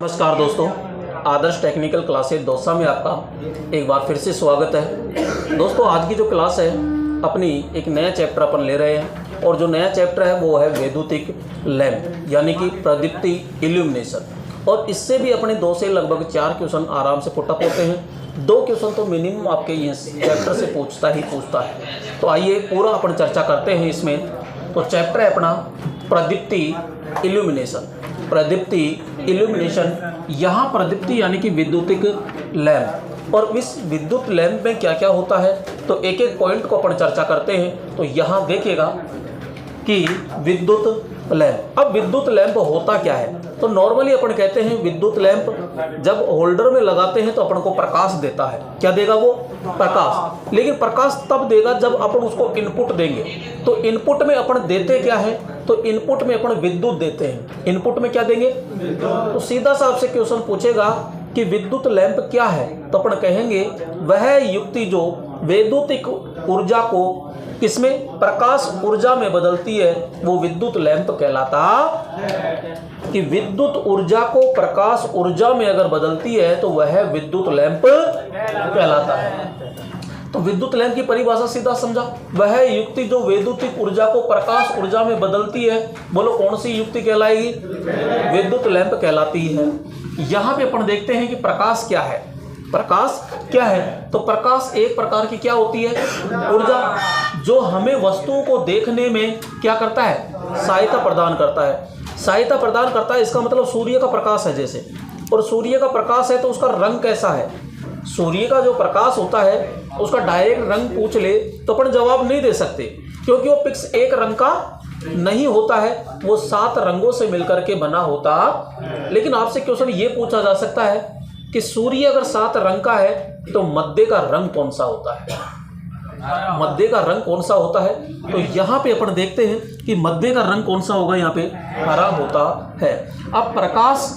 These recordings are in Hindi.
नमस्कार दोस्तों, आदर्श टेक्निकल क्लासेज दौसा में आपका एक बार फिर से स्वागत है। दोस्तों आज की जो क्लास है अपनी एक नया चैप्टर अपन ले रहे हैं और जो नया चैप्टर है वो है वैद्युतिक लैंप यानी कि प्रदीप्ति इल्यूमिनेशन। और इससे भी अपने 2 से लगभग 4 क्वेश्चन आराम से पुटअप होते हैं। 2 क्वेश्चन तो मिनिमम आपके ये चैप्टर से पूछता है। तो आइए पूरा अपन चर्चा करते हैं इसमें। तो चैप्टर है अपना प्रदीप्ति इल्यूमिनेशन। प्रदीप्ति इल्यूमिनेशन, यहाँ प्रदीप्ति यानी कि विद्युतिक लैंप। और इस विद्युत लैंप में क्या क्या होता है तो एक एक पॉइंट को अपन चर्चा करते हैं। तो यहाँ देखिएगा कि विद्युत लैंप। अब विद्युत लैंप होता क्या है तो नॉर्मली अपन कहते हैं विद्युत लैंप जब होल्डर में लगाते हैं तो अपन को प्रकाश देता है। क्या देगा वो? प्रकाश। लेकिन प्रकाश तब देगा जब अपन उसको इनपुट देंगे। तो इनपुट में अपन देते क्या है तो इनपुट में अपन विद्युत देते हैं। इनपुट में क्या देंगे? तो सीधा सा आपसे क्वेश्चन पूछेगा कि विद्युत लैंप क्या है तो अपन कहेंगे वह युक्ति जो वैद्युतिक ऊर्जा को किसमें प्रकाश ऊर्जा में बदलती है वो विद्युत लैंप कहलाता है। कि विद्युत ऊर्जा को प्रकाश ऊर्जा में अगर बदलती है तो वह विद्युत लैंप कहलाता है। तो विद्युत लैंप की परिभाषा सीधा समझा, वह युक्ति जो वैद्युतिक ऊर्जा को प्रकाश ऊर्जा में बदलती है। बोलो कौन सी युक्ति कहलाएगी? विद्युत लैंप कहलाती है। यहाँ पे अपन देखते हैं कि प्रकाश क्या है। प्रकाश क्या है तो प्रकाश एक प्रकार की क्या होती है? ऊर्जा, जो हमें वस्तुओं को देखने में क्या करता है? सहायता प्रदान करता है। सहायता प्रदान करता है इसका मतलब सूर्य का प्रकाश है जैसे, और सूर्य का प्रकाश है तो उसका रंग कैसा है? सूर्य का जो प्रकाश होता है उसका डायरेक्ट रंग पूछ ले तो अपन जवाब नहीं दे सकते, क्योंकि वो फिक्स एक रंग का नहीं होता है, वो 7 रंगों से मिलकर के बना होता। लेकिन आपसे क्वेश्चन ये पूछा जा सकता है कि सूर्य अगर 7 रंग का है तो मध्य का रंग कौन सा होता है? मध्य का रंग कौन सा होता है? तो यहाँ पे अपन देखते हैं कि मध्य का रंग कौन सा होगा, यहाँ पे हरा होता है। अब प्रकाश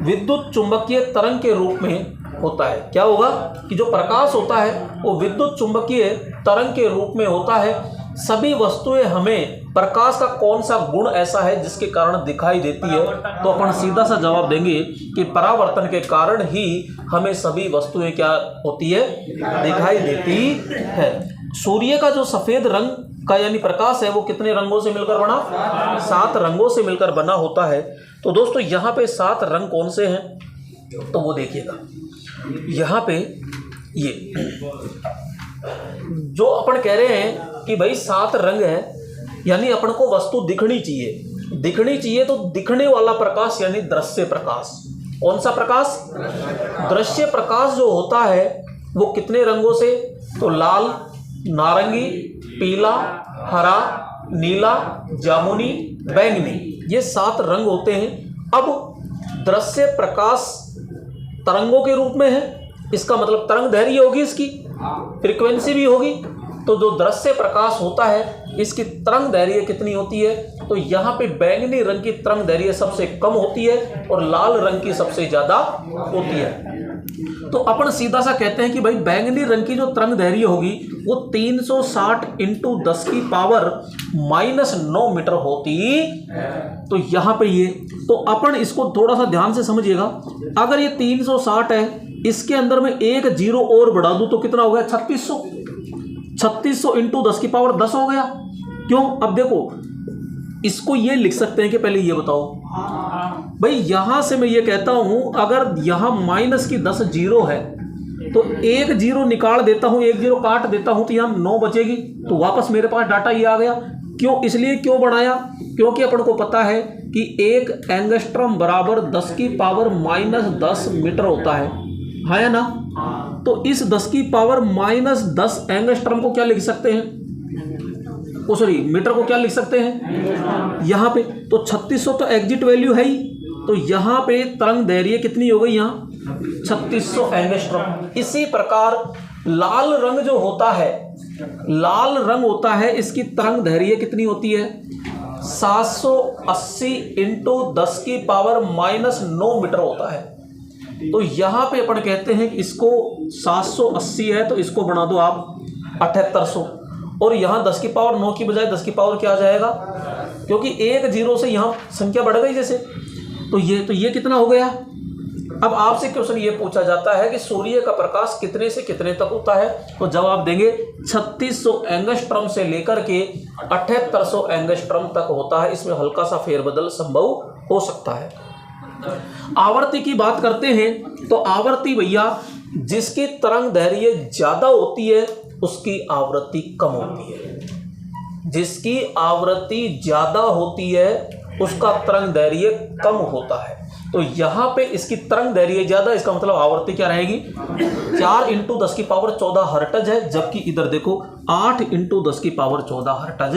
विद्युत चुंबकीय तरंग के रूप में होता है। क्या होगा कि जो प्रकाश होता है वो विद्युत चुंबकीय तरंग के रूप में होता है। सभी वस्तुएं हमें प्रकाश का कौन सा गुण ऐसा है जिसके कारण दिखाई देती है तो अपन सीधा सा जवाब देंगे कि परावर्तन के कारण ही हमें सभी वस्तुएं क्या होती है? दिखाई देती है। सूर्य का जो सफेद रंग का यानी प्रकाश है वो कितने रंगों से मिलकर बना? 7 रंगों से मिलकर बना होता है। तो दोस्तों यहाँ पे 7 रंग कौन से हैं तो वो देखिएगा। यहाँ पे ये जो अपन कह रहे हैं कि भाई 7 रंग है यानी अपन को वस्तु दिखनी चाहिए तो दिखने वाला प्रकाश यानी दृश्य प्रकाश। कौन सा प्रकाश? दृश्य प्रकाश जो होता है वो कितने रंगों से? तो लाल, नारंगी, पीला, हरा, नीला, जामुनी, बैंगनी, ये 7 रंग होते हैं। अब दृश्य प्रकाश तरंगों के रूप में है, इसका मतलब तरंग दैर्घ्य होगी, इसकी फ्रीक्वेंसी भी होगी। तो जो दृश्य प्रकाश होता है इसकी तरंग दैर्घ्य कितनी होती है? तो यहाँ पे बैंगनी रंग की तरंग दैर्घ्य सबसे कम होती है और लाल रंग की सबसे ज्यादा होती है। तो अपन सीधा सा कहते हैं कि भाई बैंगनी रंग की जो तरंग दैर्घ्य होगी वो 360 × 10 की पावर -9 मीटर होती। तो यहाँ पे ये तो अपन इसको थोड़ा सा ध्यान से समझिएगा। अगर ये 360 है, इसके अंदर में एक 0 और बढ़ा दूं तो कितना हो गया? 3600 × 10 की पावर 10 हो गया। क्यों? अब देखो इसको ये लिख सकते हैं कि पहले ये बताओ भाई, यहां से मैं ये कहता हूं अगर यहां -10 जीरो है तो एक 0 निकाल देता हूं, एक 0 काट देता हूं तो यहां 9 बचेगी। तो वापस मेरे पास डाटा ये आ गया। क्यों? इसलिए क्यों बढ़ाया? क्योंकि अपन को पता है कि 1 एंगस्ट्रॉम बराबर 10 की पावर -10 मीटर होता है ना? तो इस 10 की पावर -10 एंगस्ट्रॉम को क्या लिख सकते हैं? सॉरी, मीटर को क्या लिख सकते हैं यहाँ पे? तो 3600 तो एग्जिट वैल्यू है ही। तो यहाँ पे तरंग दैर्घ्य कितनी हो गई? यहाँ 3600 एंगस्ट्रॉम। इसी प्रकार लाल रंग जो होता है, लाल रंग होता है, इसकी तरंग दैर्घ्य कितनी होती है? 780 × 10 की पावर -9 मीटर होता है। तो यहाँ पे अपन कहते हैं कि इसको 780 है तो इसको बना दो आप 7800, और यहाँ 10 की पावर 9 की बजाय 10 की पावर क्या आ जाएगा? क्योंकि एक 0 से यहाँ संख्या बढ़ गई जैसे। तो ये कितना हो गया। अब आपसे क्वेश्चन ये पूछा जाता है कि सूर्य का प्रकाश कितने से कितने तक होता है, तो जवाब देंगे 3600 एंगस्ट्रॉम से लेकर के 7800 एंगस्ट्रॉम तक होता है। इसमें हल्का सा फेरबदल संभव हो सकता है। आवर्ती की बात करते हैं तो आवर्ती भैया जिसकी तरंग दैर्घ्य ज्यादा होती है उसकी आवृत्ति कम होती है। जिसकी आवृत्ति ज्यादा होती है उसका तरंग दैर्घ्य कम होता है। तो यहाँ पे इसकी तरंग दैर्घ्य ज्यादा, इसका मतलब आवृत्ति क्या रहेगी 4 × 10⁻14 हर्ट्ज है, जबकि इधर देखो 8 × 10⁻14 हर्ट्ज।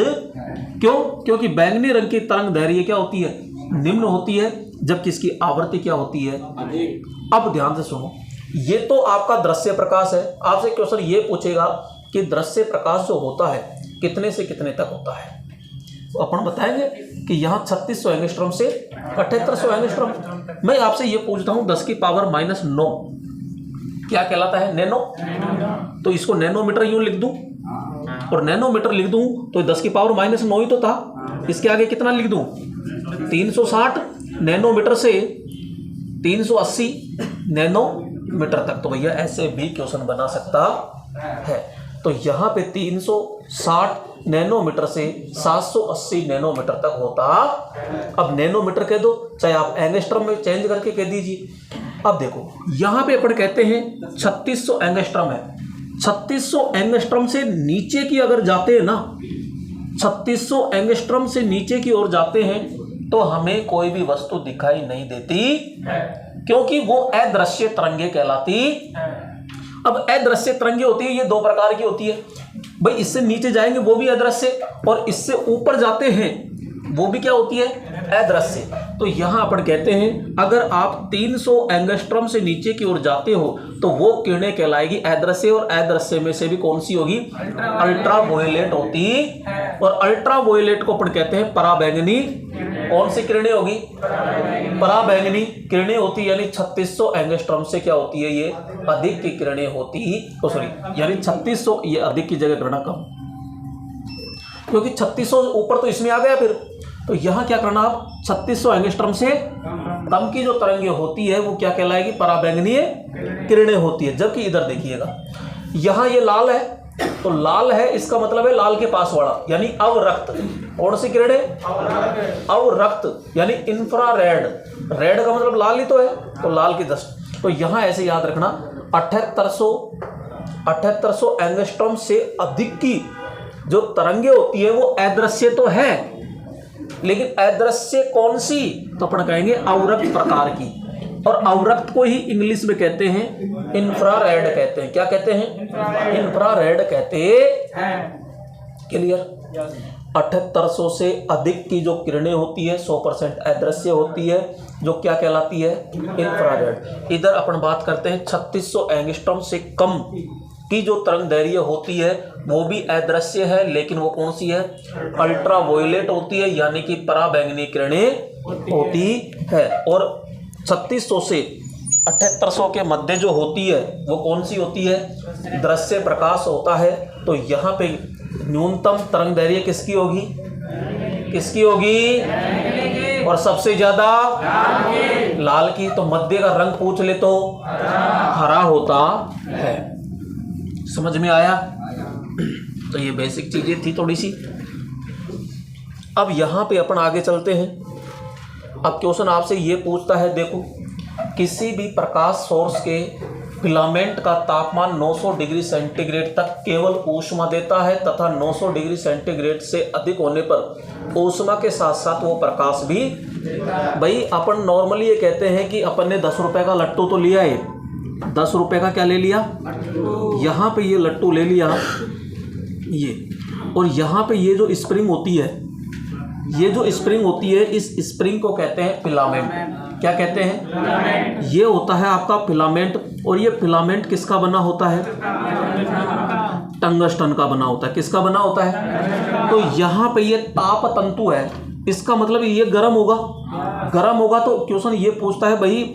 क्यों? क्योंकि बैंगनी रंग की तरंग दैर्घ्य क्या होती है, निम्न होती है, जबकि इसकी आवृत्ति क्या होती है अधिक। अब ध्यान से सुनो, ये तो आपका दृश्य प्रकाश है। आपसे क्वेश्चन ये पूछेगा कि दृश्य प्रकाश जो होता है कितने से कितने तक होता है, तो अपन बताएंगे कि यहाँ 3600 एंगस्ट्रॉम से 7800 एंगस्ट्रॉम। मैं आपसे ये पूछता हूँ 10⁻⁹ क्या कहलाता है, नैनो। तो इसको नैनोमीटर यूं लिख दूं और नैनोमीटर लिख दूं तो 10⁻⁹ ही तो था। इसके आगे कितना लिख दूं 360 नैनोमीटर से 380 नैनोमीटर तक। तो भैया ऐसे भी क्वेश्चन बना सकता है। तो यहाँ पे 360 नैनोमीटर से 780 नैनोमीटर तक होता। अब नैनोमीटर कह दो, चाहे आप एंगस्ट्रॉम में चेंज करके कह दीजिए। अब देखो यहाँ पे अपन कहते हैं 3600 एंगस्ट्रॉम है। 3600 एंगस्ट्रॉम से नीचे की अगर जाते हैं ना, 3600 एंगस्ट्रॉम से नीचे की ओर जाते हैं तो हमें कोई भी वस्तु दिखाई नहीं देती, क्योंकि वो अदृश्य तरंगे कहलाती। अब अदृश्य तरंगे होती है, ये दो प्रकार की होती है भाई। इससे नीचे जाएंगे वो भी अदृश्य, और इससे ऊपर जाते हैं वो भी क्या होती है, अदृश्य। तो यहां अपन कहते हैं अगर आप 300 एंगस्ट्रॉम से नीचे की ओर जाते हो तो वो किरणें कहलाएगी अदृश्य, और अदृश्य में से भी कौन सी होगी, अल्ट्रा वायलेट होती। और अल्ट्रा वायलेट को अपन कहते हैं पराबैंगनी। कौन सी किरणें होगी, पराबैंगनी किरणें होती, यानी 3600 एंगस्ट्रॉम से क्या होती है, ये अधिक की किरणें होती। सॉरी, यानी 3600 ये अधिक की जगह करना कम, क्योंकि 3600 ऊपर तो इसमें आ गया। फिर तो यहां क्या करना, आप 3600 एंगस्ट्रॉम से कम की जो तरंगे होती है वो क्या कहलाएगी, पराबैंगनीय किरणें होती है। जबकि इधर देखिएगा यहां ये लाल है, तो लाल है इसका मतलब है लाल के पास वाला, यानी अवरक्त। कौन सी किरणें, अवरक्त, यानी इंफ्रारेड। रेड का मतलब लाल ही तो है, तो लाल की दृष्टि। तो यहां ऐसे याद रखना 7800 एंगस्ट्रॉम से अधिक की जो तरंगे होती है वो अदृश्य तो है, लेकिन अदृश्य कौन सी, तो अपन कहेंगे अवरक्त प्रकार की। और अवरक्त को ही इंग्लिश में कहते हैं इंफ्रारेड कहते हैं। क्या कहते हैं, इंफ्रारेड कहते हैं। क्लियर। 7800 से अधिक की जो किरणें होती है 100% अदृश्य होती है, जो क्या कहलाती है, इंफ्रारेड। इधर अपन बात करते हैं 3600 एंगस्ट्रॉम से कम की जो तरंग दैर्घ्य होती है वो भी अदृश्य है, लेकिन वो कौन सी है, अल्ट्रा वायलेट होती है, यानी कि पराबैंगनी किरणें होती है। और 3600 से 7800 के मध्य जो होती है वो कौन सी होती है, दृश्य प्रकाश होता है। तो यहाँ पे न्यूनतम तरंग दैर्घ्य किसकी होगी, किसकी होगी, और सबसे ज्यादा लाल की। तो मध्य का रंग पूछ ले तो हरा होता है। समझ में आया। तो ये बेसिक चीजें थी थोड़ी सी। अब यहाँ पे अपन आगे चलते हैं। अब क्वेश्चन आपसे ये पूछता है, देखो किसी भी प्रकाश सोर्स के फिलामेंट का तापमान 900 डिग्री सेंटीग्रेड तक केवल ऊष्मा देता है, तथा 900 डिग्री सेंटीग्रेड से अधिक होने पर ऊष्मा के साथ साथ वो प्रकाश भी। भाई अपन नॉर्मली ये कहते हैं कि अपन ने 10 रुपए का लट्टू तो लिया है, 10 रुपए का क्या ले लिया, यहाँ पे ये लट्टू ले लिया ये, और यहाँ पे ये जो स्प्रिंग होती है, ये जो स्प्रिंग होती है, इस स्प्रिंग को कहते हैं फिलामेंट। क्या कहते हैं, ये होता है आपका फिलामेंट। और ये फिलामेंट किसका बना होता है, टंगस्टन का बना होता है। किसका बना होता है, तो यहाँ पे ये ताप तंतु है, इसका मतलब ये गर्म होगा। गर्म होगा तो क्वेश्चन ये पूछता है, भाई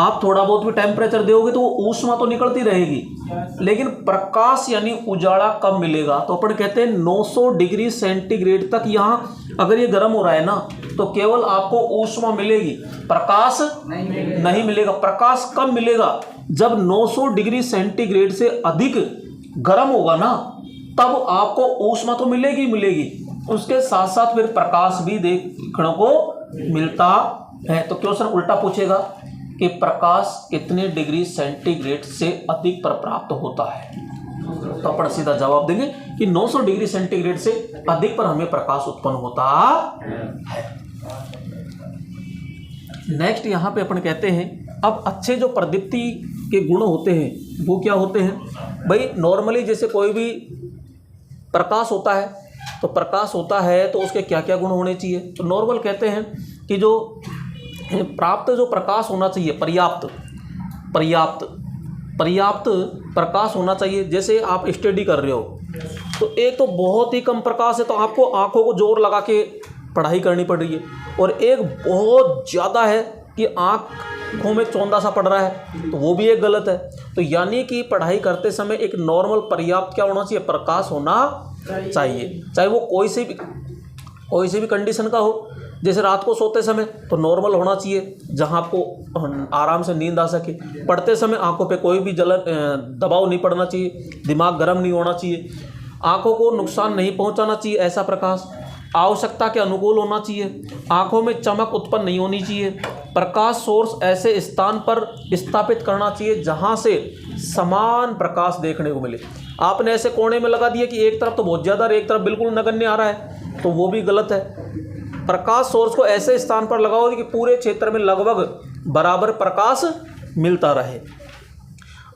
आप थोड़ा बहुत भी टेम्परेचर दोगे तो वो ऊष्मा तो निकलती रहेगी, लेकिन प्रकाश यानी उजाला कब मिलेगा। तो अपन कहते हैं 900 डिग्री सेंटीग्रेड तक। यहाँ अगर ये गर्म हो रहा है ना, तो केवल आपको ऊष्मा मिलेगी, प्रकाश नहीं मिलेगा। प्रकाश कब मिलेगा? जब 900 डिग्री सेंटीग्रेड से अधिक गर्म होगा ना, तब आपको ऊष्मा तो मिलेगी मिलेगी, उसके साथ साथ फिर प्रकाश भी देखने को मिलता है। तो क्वेश्चन उल्टा पूछेगा कि प्रकाश कितने डिग्री सेंटीग्रेड से अधिक पर प्राप्त होता है, तो अपन सीधा जवाब देंगे कि 900 डिग्री सेंटीग्रेड से अधिक पर हमें प्रकाश उत्पन्न होता है। नेक्स्ट यहाँ पे अपन कहते हैं, अब अच्छे जो प्रदीप्ति के गुण होते हैं वो क्या होते हैं भाई? नॉर्मली जैसे कोई भी प्रकाश होता है, तो प्रकाश होता है तो उसके क्या क्या गुण होने चाहिए? तो नॉर्मल कहते हैं कि जो प्राप्त जो प्रकाश होना चाहिए, पर्याप्त प्रकाश होना चाहिए। जैसे आप स्टडी कर रहे हो, तो एक तो बहुत ही कम प्रकाश है तो आपको आंखों को जोर लगा के पढ़ाई करनी पड़ रही है, और एक बहुत ज़्यादा है कि आँखों में चौंधा सा पड़ रहा है, तो वो भी एक गलत है। तो यानी कि पढ़ाई करते समय एक नॉर्मल पर्याप्त क्या होना चाहिए? प्रकाश होना चाहिए, चाहे वो कोई से भी कंडीशन का हो। जैसे रात को सोते समय तो नॉर्मल होना चाहिए, जहां आपको आराम से नींद आ सके। पढ़ते समय आंखों पे कोई भी दबाव नहीं पड़ना चाहिए, दिमाग गर्म नहीं होना चाहिए, आंखों को नुकसान नहीं पहुंचाना चाहिए ऐसा प्रकाश। आवश्यकता के अनुकूल होना चाहिए, आंखों में चमक उत्पन्न नहीं होनी चाहिए। प्रकाश सोर्स ऐसे स्थान पर स्थापित करना चाहिए जहां से समान प्रकाश देखने को मिले। आपने ऐसे कोने में लगा दिया कि एक तरफ तो बहुत ज़्यादा और एक तरफ बिल्कुल नगण्य आ रहा है, तो वो भी गलत है। प्रकाश सोर्स को ऐसे स्थान पर लगाओ कि पूरे क्षेत्र में लगभग बराबर प्रकाश मिलता रहे।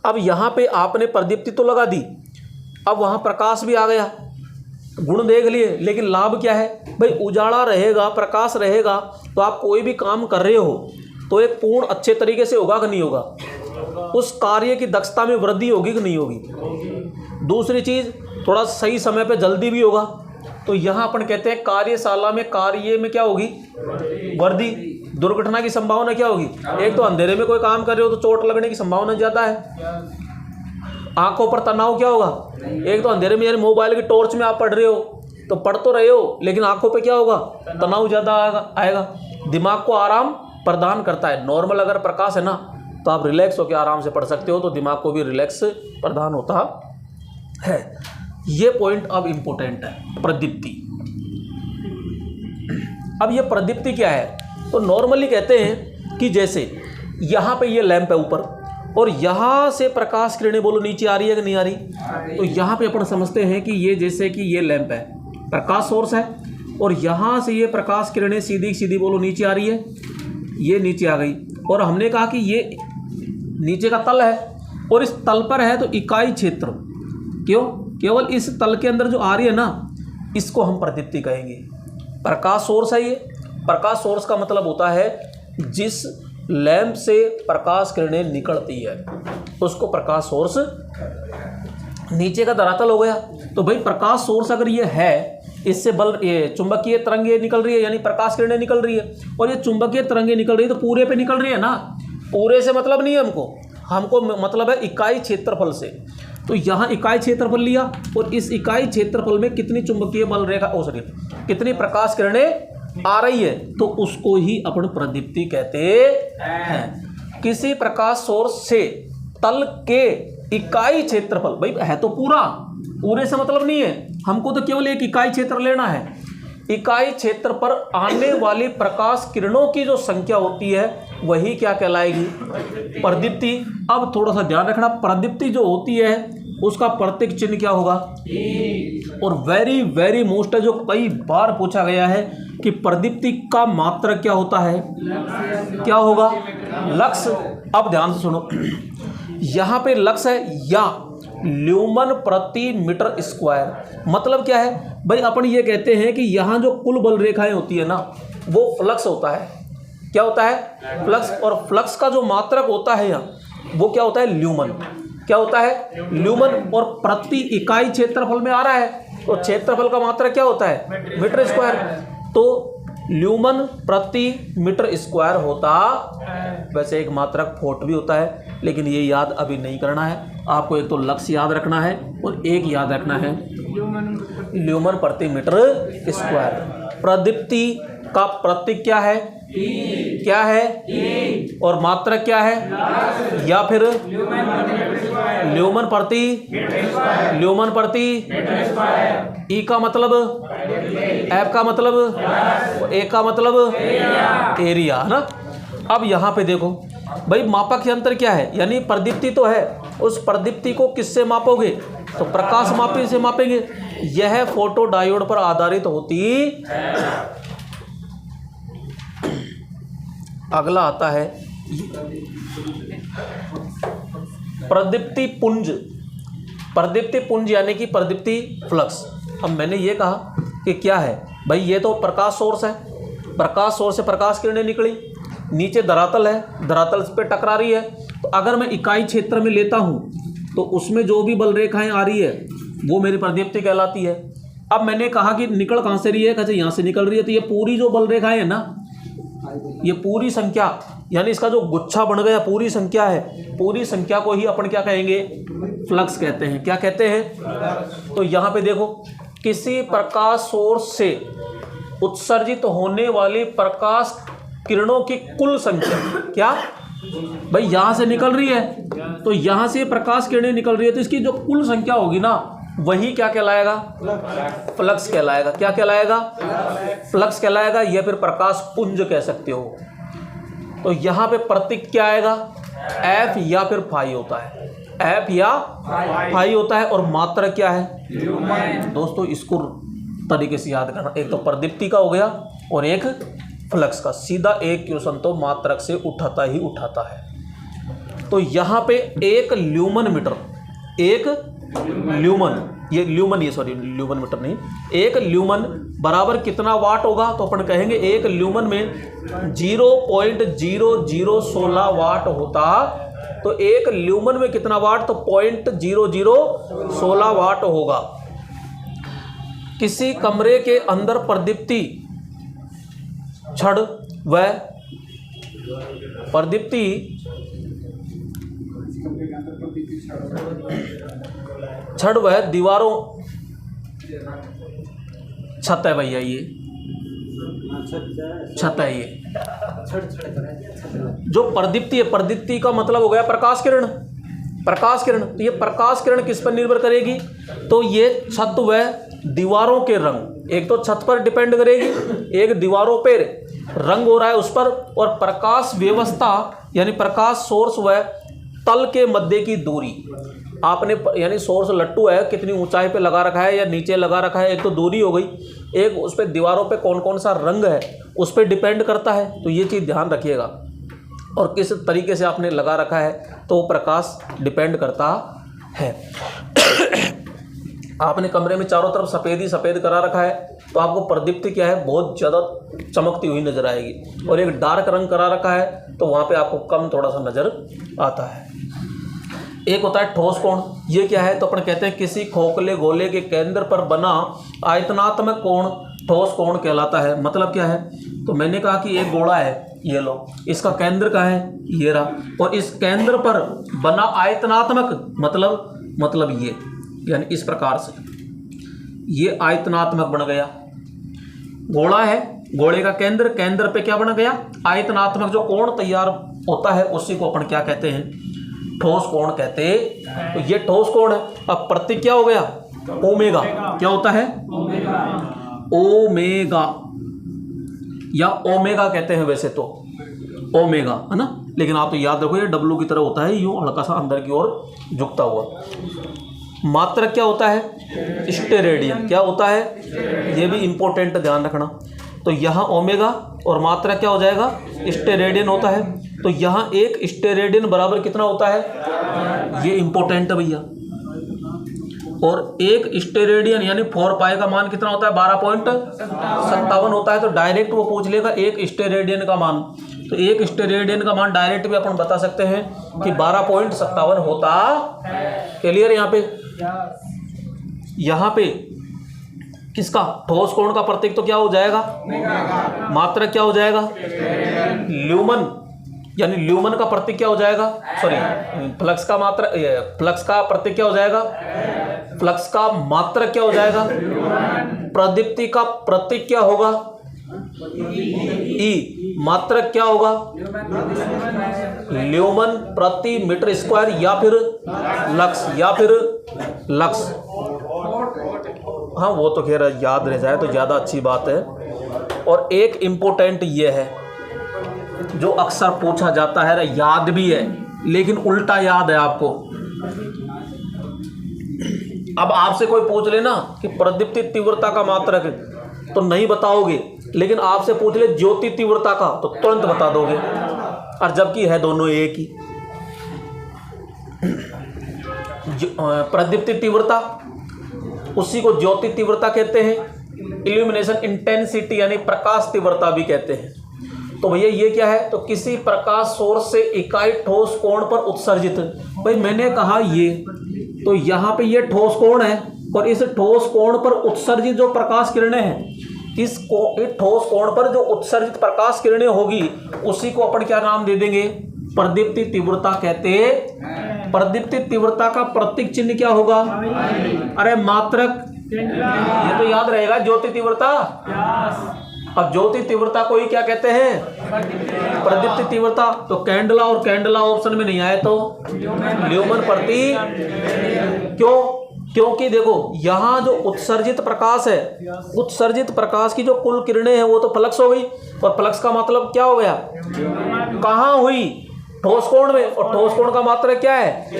अब यहाँ पे आपने प्रदीप्ति तो लगा दी, अब वहाँ प्रकाश भी आ गया, गुण देख लिए, लेकिन लाभ क्या है भाई? उजाला रहेगा, प्रकाश रहेगा, तो आप कोई भी काम कर रहे हो तो एक पूर्ण अच्छे तरीके से होगा कि नहीं होगा? उस कार्य की दक्षता में वृद्धि होगी कि नहीं होगी? दूसरी चीज़, थोड़ा सही समय पे जल्दी भी होगा। तो यहाँ अपन कहते हैं कार्यशाला में कार्य में क्या होगी? वृद्धि। दुर्घटना की संभावना क्या होगी? एक तो अंधेरे में कोई काम कर रहे हो तो चोट लगने की संभावना ज़्यादा है। आंखों पर तनाव क्या होगा? एक तो अंधेरे में यानी मोबाइल की टॉर्च में आप पढ़ रहे हो तो पढ़ तो रहे हो, लेकिन आंखों पे क्या होगा? तनाव ज़्यादा आएगा। दिमाग को आराम प्रदान करता है। नॉर्मल अगर प्रकाश है ना, तो आप रिलैक्स होकर आराम से पढ़ सकते हो, तो दिमाग को भी रिलैक्स प्रदान होता है। ये पॉइंट अब इम्पोर्टेंट है, प्रदीप्ति। अब ये प्रदीप्ति क्या है? तो नॉर्मली कहते हैं कि जैसे यहाँ पे ये लैंप है ऊपर, और यहाँ से प्रकाश किरणें बोलो नीचे आ रही है कि नहीं आ रही? तो यहाँ पे अपन समझते हैं कि ये जैसे कि ये लैंप है, प्रकाश सोर्स है, और यहाँ से ये प्रकाश किरणें सीधी सीधी बोलो नीचे आ रही है, ये नीचे आ गई। और हमने कहा कि ये नीचे का तल है, और इस तल पर है तो इकाई क्षेत्र, क्यों? केवल इस तल के अंदर जो आ रही है ना, इसको हम प्रदीप्ति कहेंगे। प्रकाश सोर्स है ये। प्रकाश सोर्स का मतलब होता है जिस लैंप से प्रकाश किरणें निकलती है, उसको प्रकाश सोर्स। नीचे का धरातल हो गया, तो भाई प्रकाश सोर्स अगर ये है, इससे ये चुंबकीय तरंगें निकल रही है, यानी प्रकाश किरणें निकल रही है, और ये चुंबकीय तरंगें निकल रही है तो पूरे पे निकल रही है ना। पूरे से मतलब नहीं है हमको मतलब है इकाई क्षेत्रफल से। तो यहाँ इकाई क्षेत्रफल लिया, और इस इकाई क्षेत्रफल में कितनी चुंबकीय बल रेखा कितनी प्रकाश किरणें आ रही है, तो उसको ही अपन प्रदीप्ति कहते हैं। किसी प्रकाश सोर्स से तल के इकाई क्षेत्रफल, भाई है तो पूरे से मतलब नहीं है, हमको तो केवल एक इकाई क्षेत्र लेना है। इकाई क्षेत्र पर आने वाली प्रकाश किरणों की जो संख्या होती है वही क्या कहलाएगी? प्रदीप्ति। अब थोड़ा सा ध्यान रखना, प्रदीप्ति जो होती है उसका प्रतीक चिन्ह क्या होगा? और वेरी वेरी मोस्ट है, जो कई बार पूछा गया है कि प्रदीप्ति का मात्रक क्या होता है? क्या होगा? लक्स। अब ध्यान से सुनो, यहाँ पे लक्स है या ल्यूमन प्रति मीटर स्क्वायर। मतलब क्या है भाई? अपन ये कहते हैं कि यहाँ जो कुल बल रेखाएं होती है ना, वो फ्लक्स होता है। क्या होता है? फ्लक्स। और फ्लक्स का जो मात्रक होता है यहाँ, वो क्या होता है? ल्यूमन। क्या होता है? ल्यूमन। और प्रति इकाई क्षेत्रफल में आ रहा है, तो क्षेत्रफल का मात्रक क्या होता है? Metre square. तो ल्यूमन प्रति मीटर स्क्वायर होता। वैसे एक मात्रक फुट भी होता है, लेकिन ये याद अभी नहीं करना है। आपको एक तो लक्स याद रखना है, और एक याद रखना है ल्यूमन प्रति मीटर स्क्वायर। प्रदीप्ति का प्रतीक क्या है? क्या है? और मात्रक क्या है? या फिर ल्यूमन प्रति ई का मतलब, एफ का मतलब, ए का मतलब एरिया, है ना। अब यहाँ पे देखो भाई, मापक के अंतर क्या है? यानी प्रदीप्ति तो है, उस प्रदीप्ति को किससे मापोगे? तो प्रकाश मापी से मापेंगे। यह फोटो डायोड पर आधारित होती। अगला आता है प्रदीप्ति पुंज। प्रदीप्ति पुंज यानी कि प्रदीप्ति फ्लक्स। अब मैंने ये कहा कि क्या है भाई, ये तो प्रकाश सोर्स है, प्रकाश सोर्स से प्रकाश किरणें निकली, नीचे धरातल है, धरातल पे टकरा रही है। तो अगर मैं इकाई क्षेत्र में लेता हूँ तो उसमें जो भी बल रेखाएं आ रही है वो मेरी प्रदीप्ति कहलाती है। अब मैंने कहा कि निकल कहाँ से रही है? कहते यहाँ से निकल रही है। तो ये पूरी जो बल रेखाएं है ना, ये पूरी संख्या, यानी इसका जो गुच्छा बन गया पूरी संख्या है, पूरी संख्या को ही अपन क्या कहेंगे? फ्लक्स कहते हैं। क्या कहते हैं? तो यहाँ पे देखो, किसी प्रकाश सोर्स से उत्सर्जित होने वाली प्रकाश किरणों की कुल संख्या, क्या भाई, यहाँ से निकल रही है तो यहाँ से प्रकाश किरणें निकल रही है, तो इसकी जो कुल संख्या होगी ना, वही क्या कहलाएगा? फ्लक्स कहलाएगा। क्या कहलाएगा? फ्लक्स कहलाएगा। यह फिर प्रकाश पुंज कह सकते हो। तो यहाँ पे प्रतीक क्या आएगा? एफ या फिर फाई होता है, एफ या फाई होता है। और मात्रक क्या है? दोस्तों इसको तरीके से याद करना, एक तो प्रदीप्ति का हो गया और एक फ्लक्स का। सीधा एक क्वेश्चन तो मात्रक से उठाता ही उठाता है। तो यहाँ पे एक ल्यूमन मीटर, एक ल्यूमन, ये ल्यूमन, ये सॉरी ल्यूमन मीटर नहीं, एक ल्यूमन बराबर कितना वाट होगा? तो अपन कहेंगे एक ल्यूमन में 0.0016 वाट होता। तो एक ल्यूमन में कितना वाट? तो 0.0016 वाट होगा। किसी कमरे के अंदर प्रदीप्ति छड़ व प्रदीप्ति छड़ व दीवारों, छत है भैया, ये छत है। ये जो प्रदीप्ति है, प्रदीप्ति का मतलब हो गया प्रकाश किरण, प्रकाश किरण। तो ये प्रकाश किरण किस पर निर्भर करेगी? तो ये छत व दीवारों के रंग, एक तो छत पर डिपेंड करेगी, एक दीवारों पर रंग हो रहा है उस पर, और प्रकाश व्यवस्था यानी प्रकाश सोर्स व तल के मध्य की दूरी। आपने यानी सोर्स लट्टू है, कितनी ऊंचाई पे लगा रखा है या नीचे लगा रखा है, एक तो दूरी हो गई, एक उस पर दीवारों पे कौन कौन सा रंग है उस पर डिपेंड करता है। तो ये चीज़ ध्यान रखिएगा। और किस तरीके से आपने लगा रखा है तो प्रकाश डिपेंड करता है। आपने कमरे में चारों तरफ सफ़ेद ही सफ़ेद करा रखा है तो आपको प्रदीप्ति क्या है? बहुत ज़्यादा चमकती हुई नज़र आएगी। और एक डार्क रंग करा रखा है तो वहाँ पे आपको कम थोड़ा सा नज़र आता है। एक होता है ठोस कोण। ये क्या है? तो अपन कहते हैं किसी खोखले गोले के केंद्र पर बना आयतनात्मक कोण ठोस कोण कहलाता है। मतलब क्या है? तो मैंने कहा कि एक गोला है, ये लो, इसका केंद्र कहाँ है? ये रहा, और इस केंद्र पर बना आयतनात्मक मतलब ये, यानी इस प्रकार से ये आयतनात्मक बन गया। गोला है, गोले का केंद्र, केंद्र पे क्या बन गया? आयतनात्मक जो कोण तैयार होता है उसी को अपन क्या कहते हैं? ठोस कोण कहते हैं। तो ये ठोस कोण है। अब प्रतीक क्या हो गया? ओमेगा। क्या होता है? ओमेगा, या ओमेगा कहते हैं वैसे तो, ओमेगा, है ना। लेकिन आप तो याद रखो ये डब्लू की तरह होता है, यूं हल्का सा अंदर की ओर झुकता हुआ। मात्रक क्या होता है? स्टेरेडियन। क्या होता है? ये भी इंपॉर्टेंट ध्यान रखना। तो यहाँ ओमेगा और मात्रक क्या हो जाएगा? स्टेरेडियन होता है। तो यहाँ एक स्टेरेडियन बराबर कितना होता है? ये इंपॉर्टेंट है भैया। और एक स्टेरेडियन यानी 4 पाई का मान कितना होता है? 12.57 होता है। तो डायरेक्ट वो पूछ लेगा एक स्टेरेडियन का मान। तो एक स्टेरेडियन का मान डायरेक्ट भी अपन बता सकते हैं कि 12.57 होता। क्लियर? यहाँ पे किसका? ठोस कोण का प्रतीक तो क्या हो जाएगा? मात्रक क्या हो जाएगा? ल्यूमन, यानी ल्यूमन का प्रतीक क्या हो जाएगा? सॉरी, फ्लक्स का मात्रक, फ्लक्स का प्रतीक क्या हो जाएगा? फ्लक्स का मात्रक क्या हो जाएगा? प्रदीप्ति का प्रतीक क्या होगा? ई। मात्रक क्या होगा? ल्यूमन प्रति मीटर स्क्वायर या फिर लक्स। हाँ वो तो खैर याद रह जाए तो ज़्यादा अच्छी बात है। और एक इम्पोर्टेंट ये है जो अक्सर पूछा जाता है, याद भी है लेकिन उल्टा याद है आपको। अब आपसे कोई पूछ लेना कि प्रदीप्ति तीव्रता का मात्रक तो नहीं बताओगे, लेकिन आपसे पूछ ले ज्योति तीव्रता का तो तुरंत बता दोगे, और जबकि है दोनों एक ही। प्रदीप्ति तीव्रता उसी को ज्योति तीव्रता कहते हैं, इल्यूमिनेशन इंटेंसिटी यानी प्रकाश तीव्रता भी कहते हैं। तो भैया ये क्या है? तो किसी प्रकाश सोर्स से इकाई ठोस कोण पर उत्सर्जित। भाई मैंने कहा ये, तो यहाँ पे ये ठोस कोण है और इस ठोस कोण पर उत्सर्जित जो प्रकाश किरणें हैं, इस ठोस कोण पर जो उत्सर्जित प्रकाश किरणें होगी उसी को अपन क्या नाम दे देंगे? प्रदीप्ति तीव्रता कहते हैं। प्रदीप्ति तीव्रता का प्रतीक चिन्ह क्या होगा? अरे मात्रक, ये तो याद रहेगा, ज्योति तीव्रता। अब ज्योति तीव्रता को ही क्या कहते हैं? प्रदीप्ति तीव्रता। तो कैंडला और कैंडला ऑप्शन में नहीं आए तो ल्यूमन प्रति। क्यों? क्योंकि देखो यहाँ जो उत्सर्जित प्रकाश है, उत्सर्जित प्रकाश की जो कुल किरणें हैं वो तो फ्लक्स हो गई, और फ्लक्स का मतलब क्या हो गया? कहाँ हुई? ठोस कोण में, और ठोस कोण का मात्रक क्या है?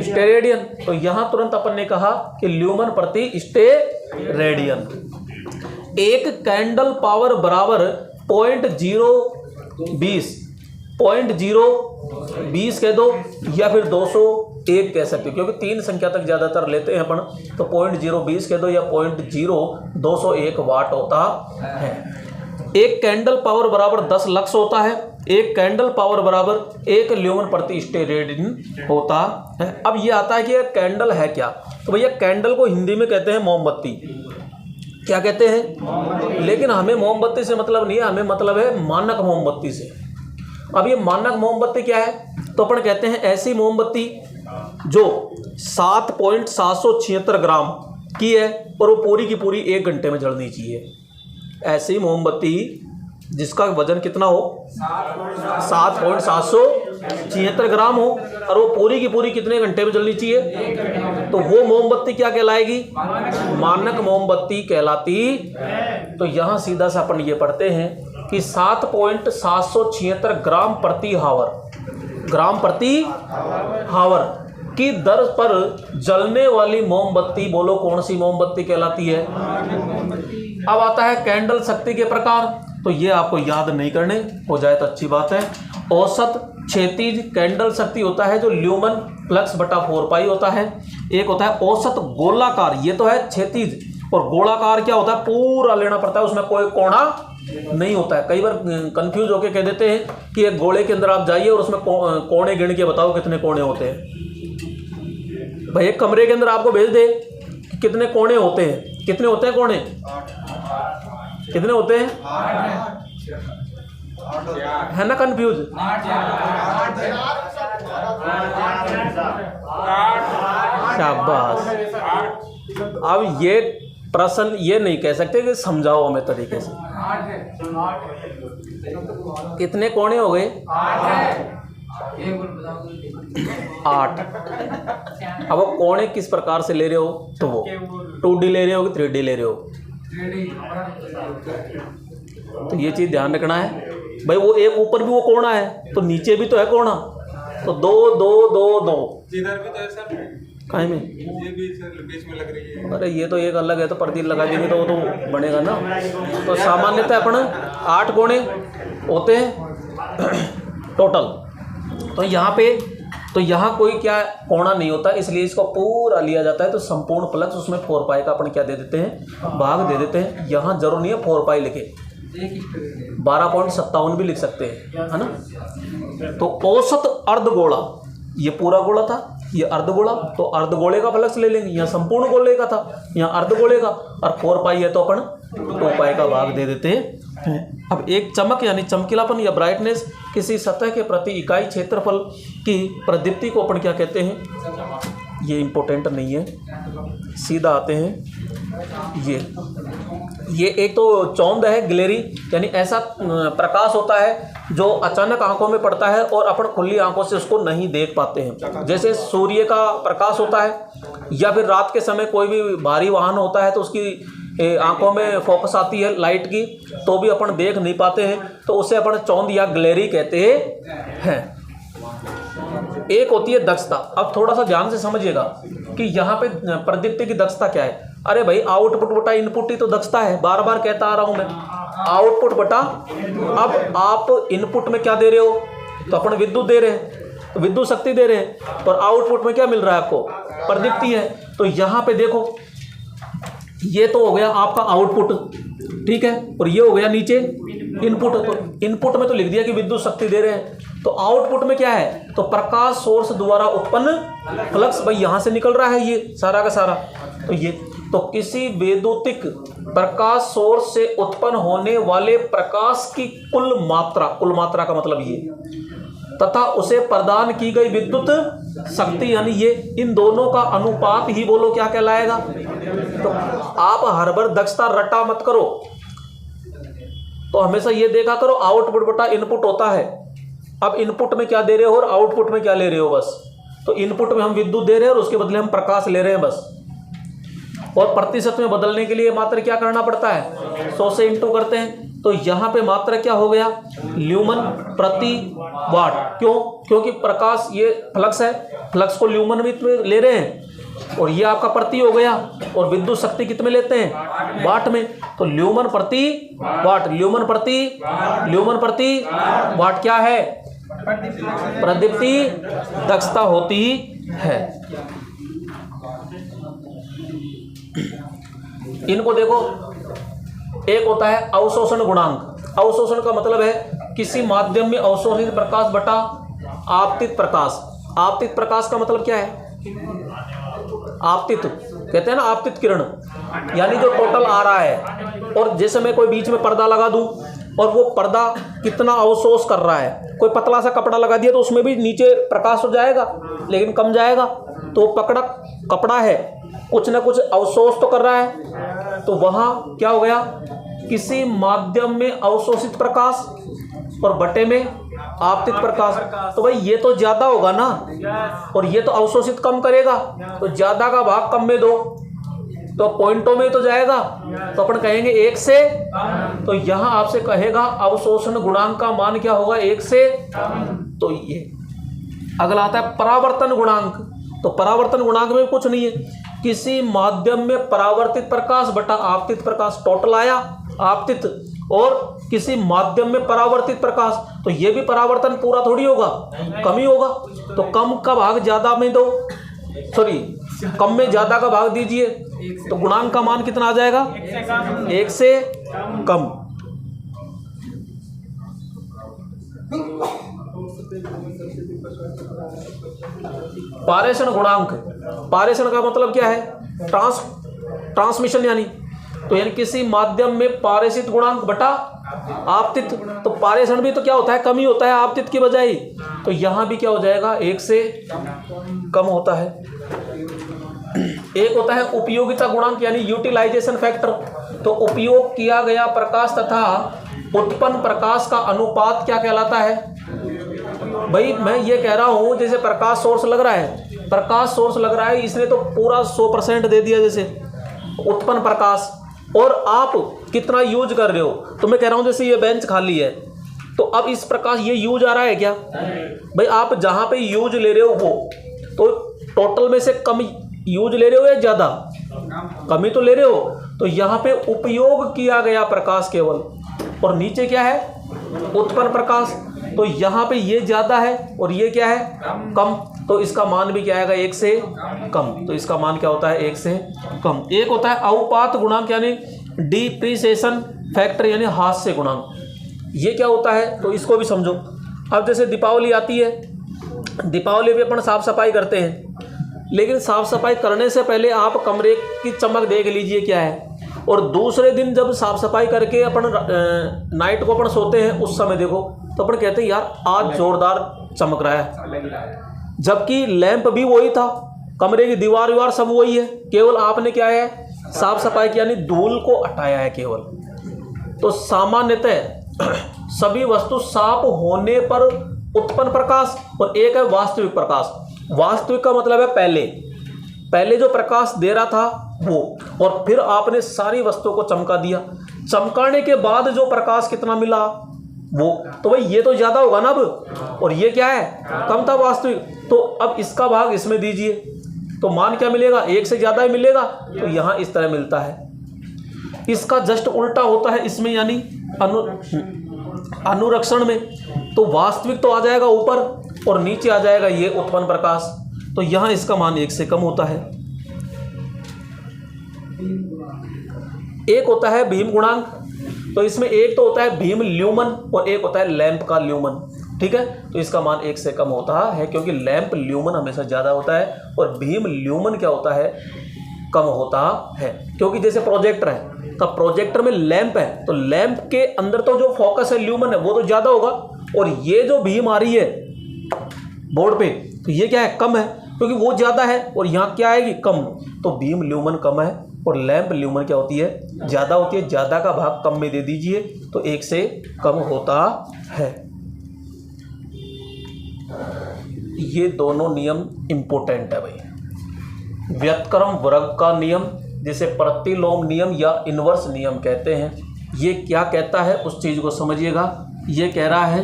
स्टेरेडियन। तो यहाँ तुरंत अपन ने कहा कि ल्यूमन प्रति स्टेरेडियन। एक कैंडल पावर बराबर 0.020 कह दो या फिर 201 कह सकते हो, क्योंकि 3 संख्या तक ज़्यादातर लेते हैं अपन, तो 0.020 कह दो या 0.0201 वाट होता है। एक कैंडल पावर बराबर 10 लक्स होता है। एक कैंडल पावर बराबर 1 ल्यूमन प्रति स्टेरेडियन होता है। अब ये आता है कि यह कैंडल है क्या? तो भैया कैंडल को हिंदी में कहते हैं मोमबत्ती। क्या कहते हैं? लेकिन हमें मोमबत्ती से मतलब नहीं है, हमें मतलब है मानक मोमबत्ती से। अब ये मानक मोमबत्ती क्या है? तो अपन कहते हैं ऐसी मोमबत्ती जो 7.776 ग्राम की है और वो पूरी की पूरी 1 घंटे में जलनी चाहिए। ऐसी मोमबत्ती जिसका वजन कितना हो? 7.776 ग्राम हो और वो पूरी की पूरी कितने घंटे में जलनी चाहिए? तो वो मोमबत्ती क्या कहलाएगी? मानक मोमबत्ती कहलाती। तो यहाँ सीधा सा अपन ये पढ़ते हैं कि 7.776 ग्राम प्रति हावर की दर पर जलने वाली मोमबत्ती, बोलो कौन सी मोमबत्ती कहलाती है? अब आता है कैंडल शक्ति के प्रकार। तो ये आपको याद नहीं करने, हो जाए तो अच्छी बात है। औसत क्षैतिज कैंडल शक्ति होता है जो ल्यूमन फ्लक्स बटा 4 पाई होता है। एक होता है औसत गोलाकार, ये तो है क्षैतिज, और गोलाकार क्या होता है? पूरा लेना पड़ता है, उसमें कोई कोना नहीं होता है। कई बार कंफ्यूज होके कह देते हैं कि एक गोले के अंदर आप जाइए और उसमें कोने गिन के बताओ कितने कोने होते हैं। भाई एक कमरे के अंदर आपको भेज दे कितने कोने होते हैं, कितने होते हैं कोने? कितने होते हैं? है ना कंफ्यूज? शाबाश। अब ये प्रश्न ये नहीं कह सकते कि समझाओ हमें तरीके से। कितने कोने हो गए? 8। अब वो कोने किस प्रकार से ले रहे हो? तो वो 2D ले रहे हो कि 3D ले रहे हो? तो ये चीज़ ध्यान रखना है भाई। वो एक ऊपर भी वो कोना है तो नीचे भी तो है कोना, तो 2 2 2 2 इधर भी तो है सर। कहीं में ये भी बीच में लग रही है। अरे ये तो एक अलग है, तो प्रदीप लगा देंगे तो वो तो बनेगा ना। तो सामान्यतः अपन 8 कोने होते हैं टोटल। तो यहाँ पे तो यहाँ कोई क्या कोना नहीं होता, इसलिए इसको पूरा लिया जाता है। तो संपूर्ण फ्लक्स उसमें 4 पाई का अपन क्या दे देते हैं? भाग दे देते हैं। यहाँ जरूर नहीं है 4 पाई लिखे, 12.57 भी लिख सकते हैं, है ना। तो औसत अर्धगोला, ये पूरा गोला था, ये अर्धगोला, तो अर्धगोले का फ्लक्स ले लेंगे। यहाँ संपूर्ण गोले का था, यहाँ अर्धगोले का, और 4 पाई है तो अपन 2 पाई का भाग दे देते हैं। अब एक चमक यानी चमकीलापन या ब्राइटनेस किसी सतह के प्रति इकाई क्षेत्रफल की प्रदीप्ति को अपन क्या कहते हैं? ये इम्पोर्टेंट नहीं है, सीधा आते हैं। ये एक तो चौंद है, ग्लेरी, यानी ऐसा प्रकाश होता है जो अचानक आंखों में पड़ता है और अपन खुली आंखों से उसको नहीं देख पाते हैं। जैसे सूर्य का प्रकाश होता है या फिर रात के समय कोई भी भारी वाहन होता है तो उसकी आंखों में फोकस आती है लाइट की, तो भी अपन देख नहीं पाते हैं, तो उसे अपन चौंद या ग्लेरी कहते हैं। एक होती है दक्षता। अब थोड़ा सा ध्यान से समझिएगा कि यहाँ पे प्रदीप्ति की दक्षता क्या है। अरे भाई आउटपुट बटा इनपुट ही तो दक्षता है, बार बार कहता आ रहा हूं मैं, आउटपुट बटा। अब आप इनपुट में क्या दे रहे हो, तो अपन विद्युत दे रहे हैं, तो विद्युत शक्ति दे रहे हैं, और आउटपुट में क्या मिल रहा है आपको, प्रदीप्ति है। तो यहाँ पे देखो ये तो हो गया आपका आउटपुट, ठीक है, और ये हो गया नीचे इनपुट। तो इनपुट में तो लिख दिया कि विद्युत शक्ति दे रहे हैं, तो आउटपुट में क्या है, तो प्रकाश सोर्स द्वारा उत्पन्न फ्लक्स, भाई यहां से निकल रहा है ये सारा का सारा। तो ये तो किसी वैद्युतिक प्रकाश सोर्स से उत्पन्न होने वाले प्रकाश की कुल मात्रा का मतलब ये, तथा उसे प्रदान की गई विद्युत शक्ति, यानी ये इन दोनों का अनुपात ही बोलो क्या कहलाएगा। तो आप हर बार दक्षता रटा मत करो, तो हमेशा ये देखा करो आउटपुट बटा इनपुट होता है। अब इनपुट में क्या दे रहे हो और आउटपुट में क्या ले रहे हो, बस। तो इनपुट में हम विद्युत दे रहे हैं और उसके बदले हम प्रकाश ले रहे हैं, बस। और प्रतिशत में बदलने के लिए मात्र क्या करना पड़ता है, 100 से इंटू करते हैं। तो यहाँ पे मात्र क्या हो गया, ल्यूमन प्रति वाट। क्यों, क्योंकि प्रकाश ये फ्लक्स है, फ्लक्स को ल्यूमन में ले रहे हैं, और ये आपका प्रति हो गया, और विद्युत शक्ति कितने लेते हैं, वाट में। तो ल्यूमन प्रति वाट, ल्यूमन प्रति वाट क्या है, प्रदीप्ति दक्षता होती है। इनको देखो, एक होता है अवशोषण गुणांक। अवशोषण का मतलब है किसी माध्यम में अवशोषित प्रकाश बटा आपतित प्रकाश। आपतित प्रकाश का मतलब क्या है, आपतित कहते हैं ना, आपतित किरण, यानी जो टोटल आ रहा है। और जैसे मैं कोई बीच में पर्दा लगा दूं और वो पर्दा कितना अवशोष कर रहा है, कोई पतला सा कपड़ा लगा दिया तो उसमें भी नीचे प्रकाश हो जाएगा लेकिन कम जाएगा। तो पकड़ा कपड़ा है, कुछ ना कुछ अवशोष तो कर रहा है, तो वहाँ क्या हो गया, किसी माध्यम में अवशोषित प्रकाश और बटे में आपतित प्रकाश। तो भाई ये तो ज्यादा होगा ना, और ये तो अवशोषित कम करेगा, तो ज्यादा का भाग कम में दो, तो पॉइंटों में तो जाएगा। तो अपन कहेंगे 1 से, तो यहाँ आपसे कहेगा अवशोषण गुणांक का मान क्या होगा, 1 से। तो ये अगला आता है परावर्तन गुणांक। तो परावर्तन गुणांक में कुछ नहीं है, किसी माध्यम में परावर्तित प्रकाश बटा आपतित प्रकाश, टोटल आया आपतित, और किसी माध्यम में परावर्तित प्रकाश, तो ये भी परावर्तन पूरा थोड़ी होगा, कम ही होगा। तो कम का भाग ज्यादा में दो, सॉरी कम में ज्यादा का भाग दीजिए, तो गुणांक का मान कितना आ जाएगा, 1 से कम। पारेषण गुणांक, पारेषण का मतलब क्या है, ट्रांसमिशन, यानी तो यानी किसी माध्यम में पारेषित गुणांक बटा आपतित। तो पारेषण भी तो क्या होता है, कम ही होता है आपतित की बजाय, तो यहां भी क्या हो जाएगा, 1 से कम होता है। एक होता है उपयोगिता गुणांक, यानी यूटिलाइजेशन फैक्टर। तो उपयोग किया गया प्रकाश तथा उत्पन्न प्रकाश का अनुपात क्या कहलाता है। भाई मैं ये कह रहा हूं, जैसे प्रकाश सोर्स लग रहा है, इसने तो पूरा 100% दे दिया जैसे उत्पन्न प्रकाश, और आप कितना यूज कर रहे हो। तो मैं कह रहा हूं जैसे ये बेंच खाली है, तो अब इस प्रकाश ये यूज आ रहा है क्या, भाई आप जहां पे यूज ले रहे हो वो तो टोटल में से कम यूज ले रहे हो या ज्यादा, कम ही तो ले रहे हो। तो यहाँ पे उपयोग किया गया प्रकाश केवल, और नीचे क्या है, उत्पन्न प्रकाश। तो यहाँ पे ये ज्यादा है और ये क्या है, कम। तो इसका मान भी क्या आएगा, 1 से कम। तो इसका मान क्या होता है, 1 से कम। एक होता है अवपात गुणांक, यानी डिप्रिसिएशन फैक्टर, यानी हास्य गुणांक। ये क्या होता है, तो इसको भी समझो। अब जैसे दीपावली आती है, दीपावली में अपन साफ सफाई करते हैं, लेकिन साफ सफाई करने से पहले आप कमरे की चमक देख लीजिए क्या है, और दूसरे दिन जब साफ सफाई करके अपन नाइट को अपन सोते हैं उस समय देखो, तो अपन कहते हैं यार आज जोरदार चमक रहा है, जबकि लैंप भी वही था, कमरे की दीवार सब वही है, केवल आपने क्या है साफ सफाई की यानी धूल को हटाया है केवल। तो सामान्यतः सभी वस्तु साफ होने पर उत्पन्न प्रकाश, और एक है वास्तविक प्रकाश। वास्तविक का मतलब है पहले जो प्रकाश दे रहा था वो, और फिर आपने सारी वस्तुओं को चमका दिया, चमकाने के बाद जो प्रकाश कितना मिला वो, तो भाई ये तो ज्यादा होगा ना अब, और ये क्या है, कम था वास्तविक। तो अब इसका भाग इसमें दीजिए, तो मान क्या मिलेगा, एक से ज्यादा ही मिलेगा। तो यहां इस तरह मिलता है। इसका जस्ट उल्टा होता है इसमें, यानी अनुरक्षण में। तो वास्तविक तो आ जाएगा ऊपर और नीचे आ जाएगा ये उत्पन्न प्रकाश। तो यहां इसका मान 1 से कम होता है। एक होता है भीम गुणांक, तो इसमें एक तो होता है भीम ल्यूमन और एक होता है लैंप का ल्यूमन। ठीक है, तो इसका मान 1 से कम होता है, क्योंकि लैंप ल्यूमन हमेशा ज्यादा होता है और भीम ल्यूमन क्या होता है, कम होता है। क्योंकि जैसे प्रोजेक्टर है, तो प्रोजेक्टर में लैंप है, तो लैंप के अंदर तो जो फोकस है ल्यूमन है वो तो ज्यादा होगा, और ये जो भीम आ रही है बोर्ड पे, तो ये क्या है, कम है, क्योंकि वो ज्यादा है और यहाँ क्या आएगी, कम। तो भीम ल्यूमन कम है और लैंप ल्यूमन क्या होती है, ज्यादा होती है। ज्यादा का भाग कम में दे दीजिए, तो 1 से कम होता है। ये दोनों नियम इंपॉर्टेंट है भाई। व्युत्क्रम वर्ग का नियम, जिसे प्रतिलोम नियम या इन्वर्स नियम कहते हैं, ये क्या कहता है उस चीज को समझिएगा। ये कह रहा है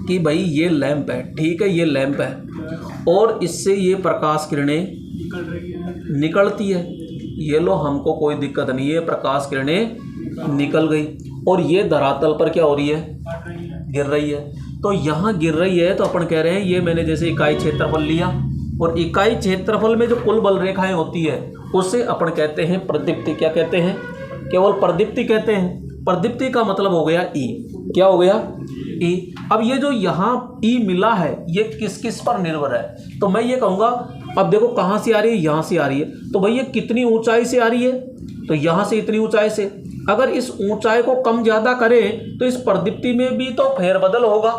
कि भाई ये लैंप है, ठीक है, ये लैंप है और इससे ये प्रकाश किरणें निकलती है। ये लो, हमको कोई दिक्कत नहीं है, प्रकाश किरणें निकल गई, और ये धरातल पर क्या हो रही है, गिर रही है। तो यहाँ गिर रही है, तो अपन कह रहे हैं ये मैंने जैसे इकाई क्षेत्रफल लिया, और इकाई क्षेत्रफल में जो कुल बल रेखाएं होती है उसे अपन कहते हैं प्रदीप्ति। क्या कहते हैं, केवल प्रदीप्ति कहते हैं। प्रदीप्ति का मतलब हो गया ई। क्या हो गया, ई। अब ये जो यहाँ ई मिला है ये किस किस पर निर्भर है, तो मैं ये कहूँगा, अब देखो कहाँ से आ रही है, यहाँ से आ रही है, तो भाई ये कितनी ऊंचाई से आ रही है, तो यहाँ से इतनी ऊंचाई से। अगर इस ऊंचाई को कम ज्यादा करें तो इस प्रदीप्ति में भी तो फेरबदल होगा।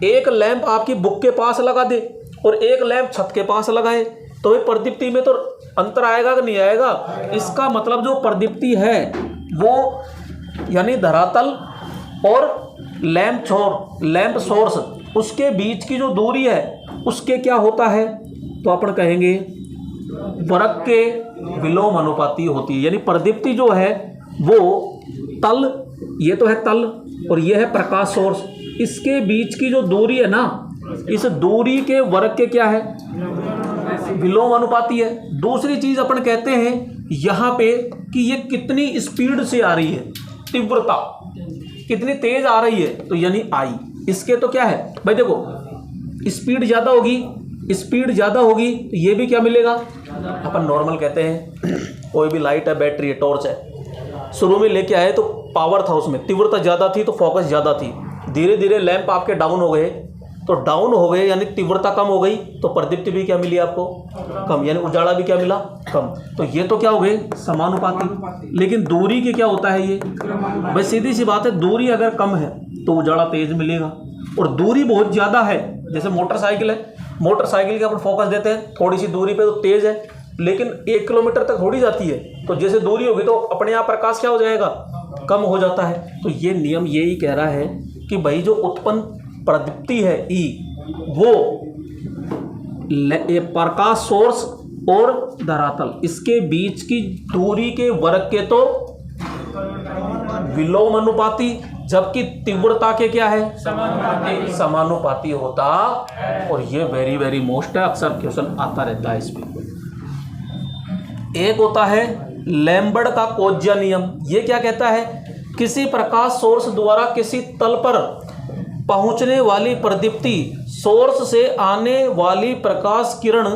एक लैंप आपकी बुक के पास लगा दे और एक लैंप छत के पास लगाए, तो भाई प्रदीप्ति में तो अंतर आएगा कि नहीं आएगा। इसका मतलब जो प्रदीप्ति है वो यानी धरातल और लैंप सोर्स उसके बीच की जो दूरी है उसके क्या होता है, तो अपन कहेंगे वर्ग के विलोम अनुपाती होती है। यानी प्रदीप्ति जो है वो तल, ये तो है तल और ये है प्रकाश सोर्स, इसके बीच की जो दूरी है ना, इस दूरी के वर्ग के क्या है, विलोम अनुपाती है। दूसरी चीज अपन कहते हैं यहाँ पे कि ये कितनी स्पीड से आ रही है, तीव्रता कितनी तेज आ रही है, तो यानी आई। इसके तो क्या है भाई, देखो स्पीड ज्यादा होगी तो ये भी क्या मिलेगा, अपन नॉर्मल कहते हैं। कोई भी लाइट है, बैटरी है, टॉर्च है, शुरू में लेके आए तो पावर था उसमें, तीव्रता ज़्यादा थी तो फोकस ज़्यादा थी, धीरे धीरे लैंप आपके डाउन हो गए, तो डाउन हो गए यानी तीव्रता कम हो गई, तो प्रदीप्ति भी क्या मिली आपको, कम, यानी उजाला भी क्या मिला, कम। तो ये तो क्या हो गए, समानुपाती। लेकिन दूरी के क्या होता है, ये भाई सीधी सी बात है, दूरी अगर कम है तो उजाला तेज मिलेगा, और दूरी बहुत ज़्यादा है, जैसे मोटरसाइकिल है, मोटरसाइकिल के अपन फोकस देते हैं थोड़ी सी दूरी पे तो तेज है, लेकिन 1 किलोमीटर तक थोड़ी जाती है, तो जैसे दूरी होगी तो अपने आप प्रकाश क्या हो जाएगा, कम हो जाता है। तो ये नियम यही कह रहा है कि भाई जो उत्पन्न प्रदीप्ति है ई, वो प्रकाश सोर्स और धरातल इसके बीच की दूरी के वर्ग के तो विलोम अनुपाती, जबकि तीव्रता के क्या है, समानुपाती होता। और ये वेरी वेरी मोस्ट है, अक्सर क्वेश्चन आता रहता है इस पे। एक होता है लैम्बर्ट का कोज्या नियम। ये क्या कहता है, किसी प्रकाश सोर्स द्वारा किसी तल पर पहुंचने वाली प्रदीप्ति सोर्स से आने वाली प्रकाश किरण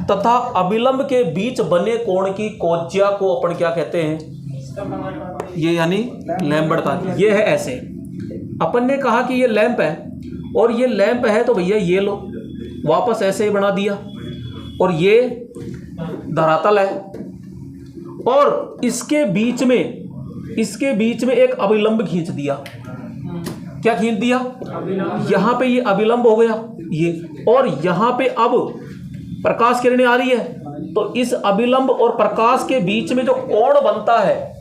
तथा अभिलंब के बीच बने कोण की कोज्या को अपन क्या कहते हैं, ये यानी लैम्बर्ट का। ये है ऐसे, अपन ने कहा कि ये लैंप है और ये लैंप है, तो भैया ये लो वापस ऐसे ही बना दिया, और ये धरातल है और इसके बीच में एक अभिलंब खींच दिया। क्या खींच दिया, यहां पे ये अभिलंब हो गया ये, और यहां पे अब प्रकाश किरणें आ रही है तो इस अभिलंब और प्रकाश के बीच में जो कोण बनता है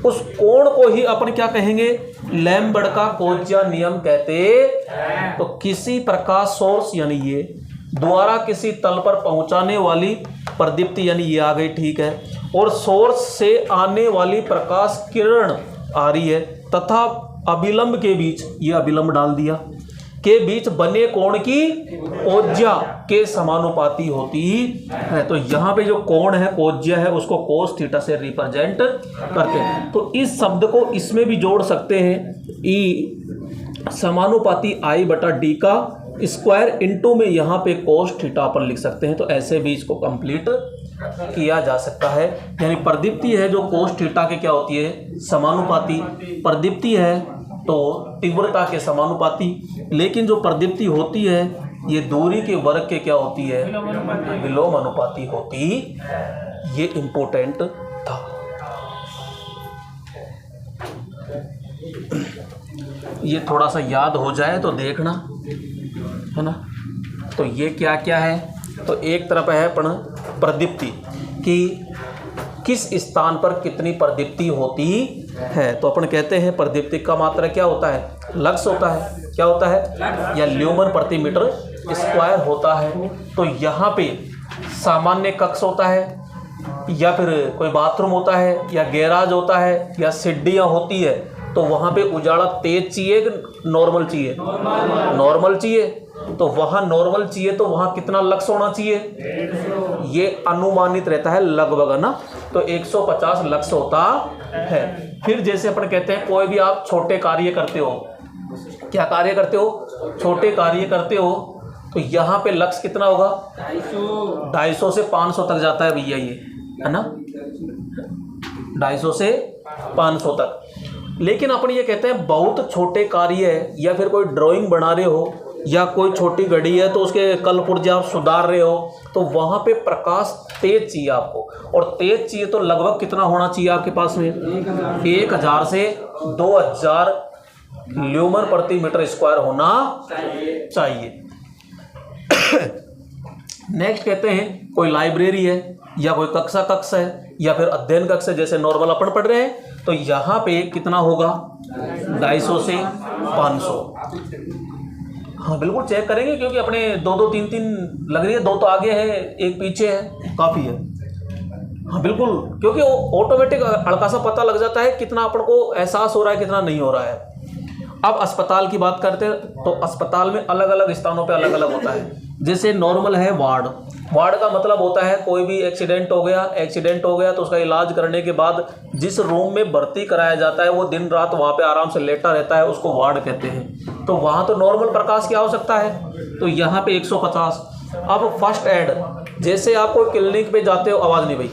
उस कोण को ही अपन क्या कहेंगे, लैम्बर्ट का कोज्या नियम कहते। तो किसी प्रकाश सोर्स यानी ये द्वारा किसी तल पर पहुंचाने वाली प्रदीप्ति यानी ये आ गई, ठीक है, और सोर्स से आने वाली प्रकाश किरण आ रही है तथा अभिलंब के बीच, ये अभिलंब डाल दिया, के बीच बने कोण की कोज्या के समानुपाती होती है। तो यहाँ पे जो कोण है कोज्या है उसको कोस थीटा से रिप्रेजेंट करते हैं। तो इस शब्द को इसमें भी जोड़ सकते हैं, ई समानुपाती आई बटा डी का स्क्वायर इनटू में यहाँ पे कोस थीटा पर लिख सकते हैं। तो ऐसे भी इसको कंप्लीट किया जा सकता है। यानी प्रदीप्ति है जो कोस थीटा के क्या होती है, समानुपाती। प्रदीप्ति है तो तीव्रता के समानुपाती, लेकिन जो प्रदीप्ति होती है ये दूरी के वर्ग के क्या होती है, विलोम अनुपाती होती। ये इंपॉर्टेंट था। ये थोड़ा सा याद हो जाए तो देखना, है ना। तो ये क्या क्या है, तो एक तरफ है प्रदीप्ति कि किस स्थान पर कितनी प्रदीप्ति होती है। तो अपन कहते हैं प्रदीप्ति का मात्रा क्या होता है, लक्स होता है, क्या होता है, या ल्यूमन प्रति मीटर स्क्वायर होता है। तो यहाँ पे सामान्य कक्ष होता है या फिर कोई बाथरूम होता है या गैराज होता है या सीढ़ियाँ होती है, तो वहाँ पे उजाला तेज चाहिए कि नॉर्मल चाहिए, नॉर्मल चाहिए। तो वहाँ नॉर्मल चाहिए तो वहाँ कितना लक्स होना चाहिए, ये अनुमानित रहता है लगभग, है ना। तो 150 लक्स होता है। फिर जैसे अपन कहते हैं कोई भी आप छोटे कार्य करते हो, क्या कार्य करते हो, छोटे कार्य करते हो, तो यहाँ पे लक्स कितना होगा, 250 से 500 तक जाता है भैया, ये है ना, 250 से 500 तक। लेकिन अपन ये कहते हैं बहुत छोटे कार्य है, या फिर कोई ड्राइंग बना रहे हो या कोई छोटी घड़ी है तो उसके कल पुर्जे आप सुधार रहे हो, तो वहाँ पे प्रकाश तेज चाहिए आपको, और तेज चाहिए तो लगभग कितना होना चाहिए आपके पास में, 1000 से 2000 ल्यूमन प्रति मीटर स्क्वायर होना चाहिए। नेक्स्ट कहते हैं कोई लाइब्रेरी है या कोई कक्षा कक्ष है या फिर अध्ययन कक्ष है, जैसे नॉर्मल अपन पढ़ रहे हैं, तो यहाँ पे कितना होगा, 250 से 500। हाँ बिल्कुल चेक करेंगे, क्योंकि अपने 2-2 3-3 लग रही है, 2 तो आगे है एक पीछे है, काफ़ी है। हाँ बिल्कुल, क्योंकि वो ऑटोमेटिक हल्का सा पता लग जाता है कितना अपन को एहसास हो रहा है, कितना नहीं हो रहा है। अब अस्पताल की बात करते हैं, तो अस्पताल में अलग अलग स्थानों पे अलग अलग होता है। जैसे नॉर्मल है वार्ड, वार्ड का मतलब होता है कोई भी एक्सीडेंट हो गया तो उसका इलाज करने के बाद जिस रूम में भर्ती कराया जाता है वो दिन रात वहाँ पे आराम से लेटा रहता है, उसको वार्ड कहते हैं। तो वहाँ तो नॉर्मल प्रकाश क्या हो सकता है, तो यहाँ पे 150। अब फर्स्ट एड, जैसे आप कोई क्लिनिक पे जाते हो, आवाज़ नहीं भाई,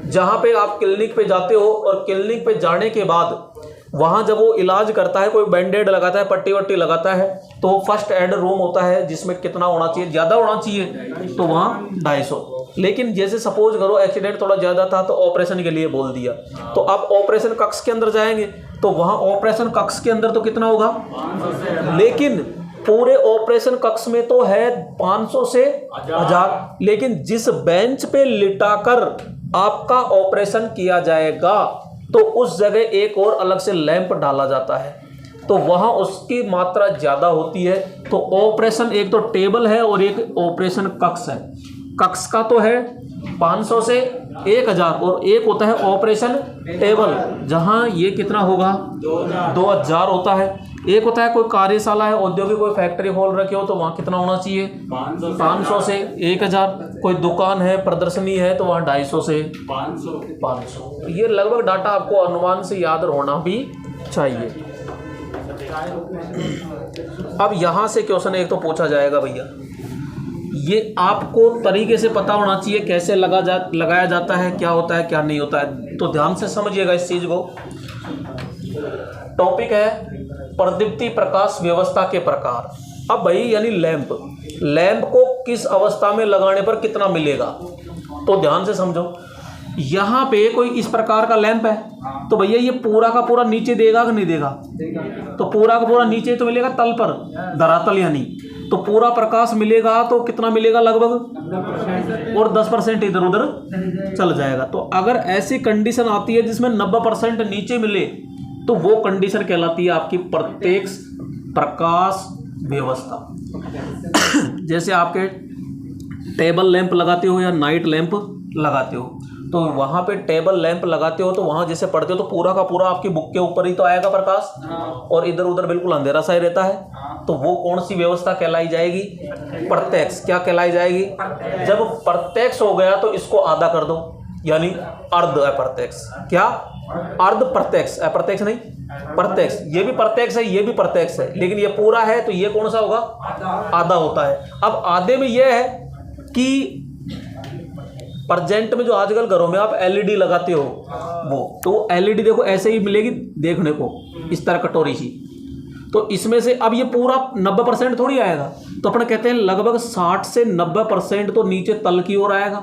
जहाँ पे आप क्लिनिक पे जाते हो और क्लिनिक पे जाने के बाद वहाँ जब वो इलाज करता है, कोई बैंडेड लगाता है, पट्टी वट्टी लगाता है, तो वो फर्स्ट एड रूम होता है जिसमें कितना होना चाहिए, ज़्यादा होना चाहिए, तो वहाँ 250। लेकिन जैसे सपोज करो एक्सीडेंट थोड़ा ज़्यादा था तो ऑपरेशन के लिए बोल दिया, तो अब ऑपरेशन कक्ष के अंदर जाएंगे तो वहाँ ऑपरेशन कक्ष के अंदर तो कितना होगा, लेकिन पूरे ऑपरेशन कक्ष में तो है 500 से 1000, लेकिन जिस बेंच पे लिटाकर आपका ऑपरेशन किया जाएगा तो उस जगह एक और अलग से लैंप डाला जाता है, तो वहाँ उसकी मात्रा ज़्यादा होती है। तो ऑपरेशन, एक तो टेबल है और एक ऑपरेशन कक्ष है। कक्ष का तो है 500 से 1000 और एक होता है ऑपरेशन टेबल, जहाँ ये कितना होगा, 2000 होता है। एक होता है कोई कार्यशाला है, औद्योगिक कोई फैक्ट्री खोल रखे हो तो वहाँ कितना होना चाहिए, 500 से 1000। कोई दुकान है, प्रदर्शनी है, तो वहाँ 250 से 500। ये लगभग डाटा आपको अनुमान से याद होना भी चाहिए। अब यहाँ से क्वेश्चन एक तो पूछा जाएगा भैया, ये आपको तरीके से पता होना चाहिए कैसे लगाया जाता है, क्या होता है क्या नहीं होता है, तो ध्यान से समझिएगा इस चीज़ को। टॉपिक है प्रदीप्ति प्रकाश व्यवस्था के प्रकार। अब भाई यानी लैंप को किस अवस्था में लगाने पर कितना मिलेगा, तो ध्यान से समझो। यहाँ पे कोई इस प्रकार का लैंप है तो भैया ये पूरा का पूरा नीचे देगा कि नहीं देगा, तो पूरा का पूरा नीचे तो मिलेगा तल पर, धरातल यानी। तो पूरा प्रकाश मिलेगा तो कितना मिलेगा लगभग, और 10% इधर उधर चल जाएगा। तो अगर ऐसी कंडीशन आती है जिसमें 90% नीचे मिले तो वो कंडीशन कहलाती है आपकी प्रत्यक्ष प्रकाश व्यवस्था। जैसे आपके टेबल लैंप लगाते हो या नाइट लैंप लगाते हो, तो वहाँ पे टेबल लैंप लगाते हो तो वहाँ जैसे पढ़ते हो तो पूरा का पूरा आपकी बुक के ऊपर ही तो आएगा प्रकाश, और इधर उधर बिल्कुल अंधेरा सा ही रहता है। तो वो कौन सी व्यवस्था कहलाई जाएगी, प्रत्यक्ष। क्या कहलाई जाएगी, जब प्रत्यक्ष हो गया तो इसको आधा कर दो, यानी अर्ध अप्रत्यक्ष। क्या, अर्ध प्रत्यक्ष, अप्रत्यक्ष नहीं प्रत्यक्ष। ये भी प्रत्यक्ष है, ये भी प्रत्यक्ष है, लेकिन ये पूरा है तो ये कौन सा होगा, आधा होता है। अब आधे में ये है कि प्रेजेंट में जो आजकल घरों में आप एलईडी लगाते हो वो, तो एलईडी देखो ऐसे ही मिलेगी देखने को, इस तरह कटोरी सी। तो इसमें से अब ये पूरा 90% थोड़ी आएगा, तो अपन कहते हैं लगभग 60 से 90% तो नीचे तल की ओर आएगा।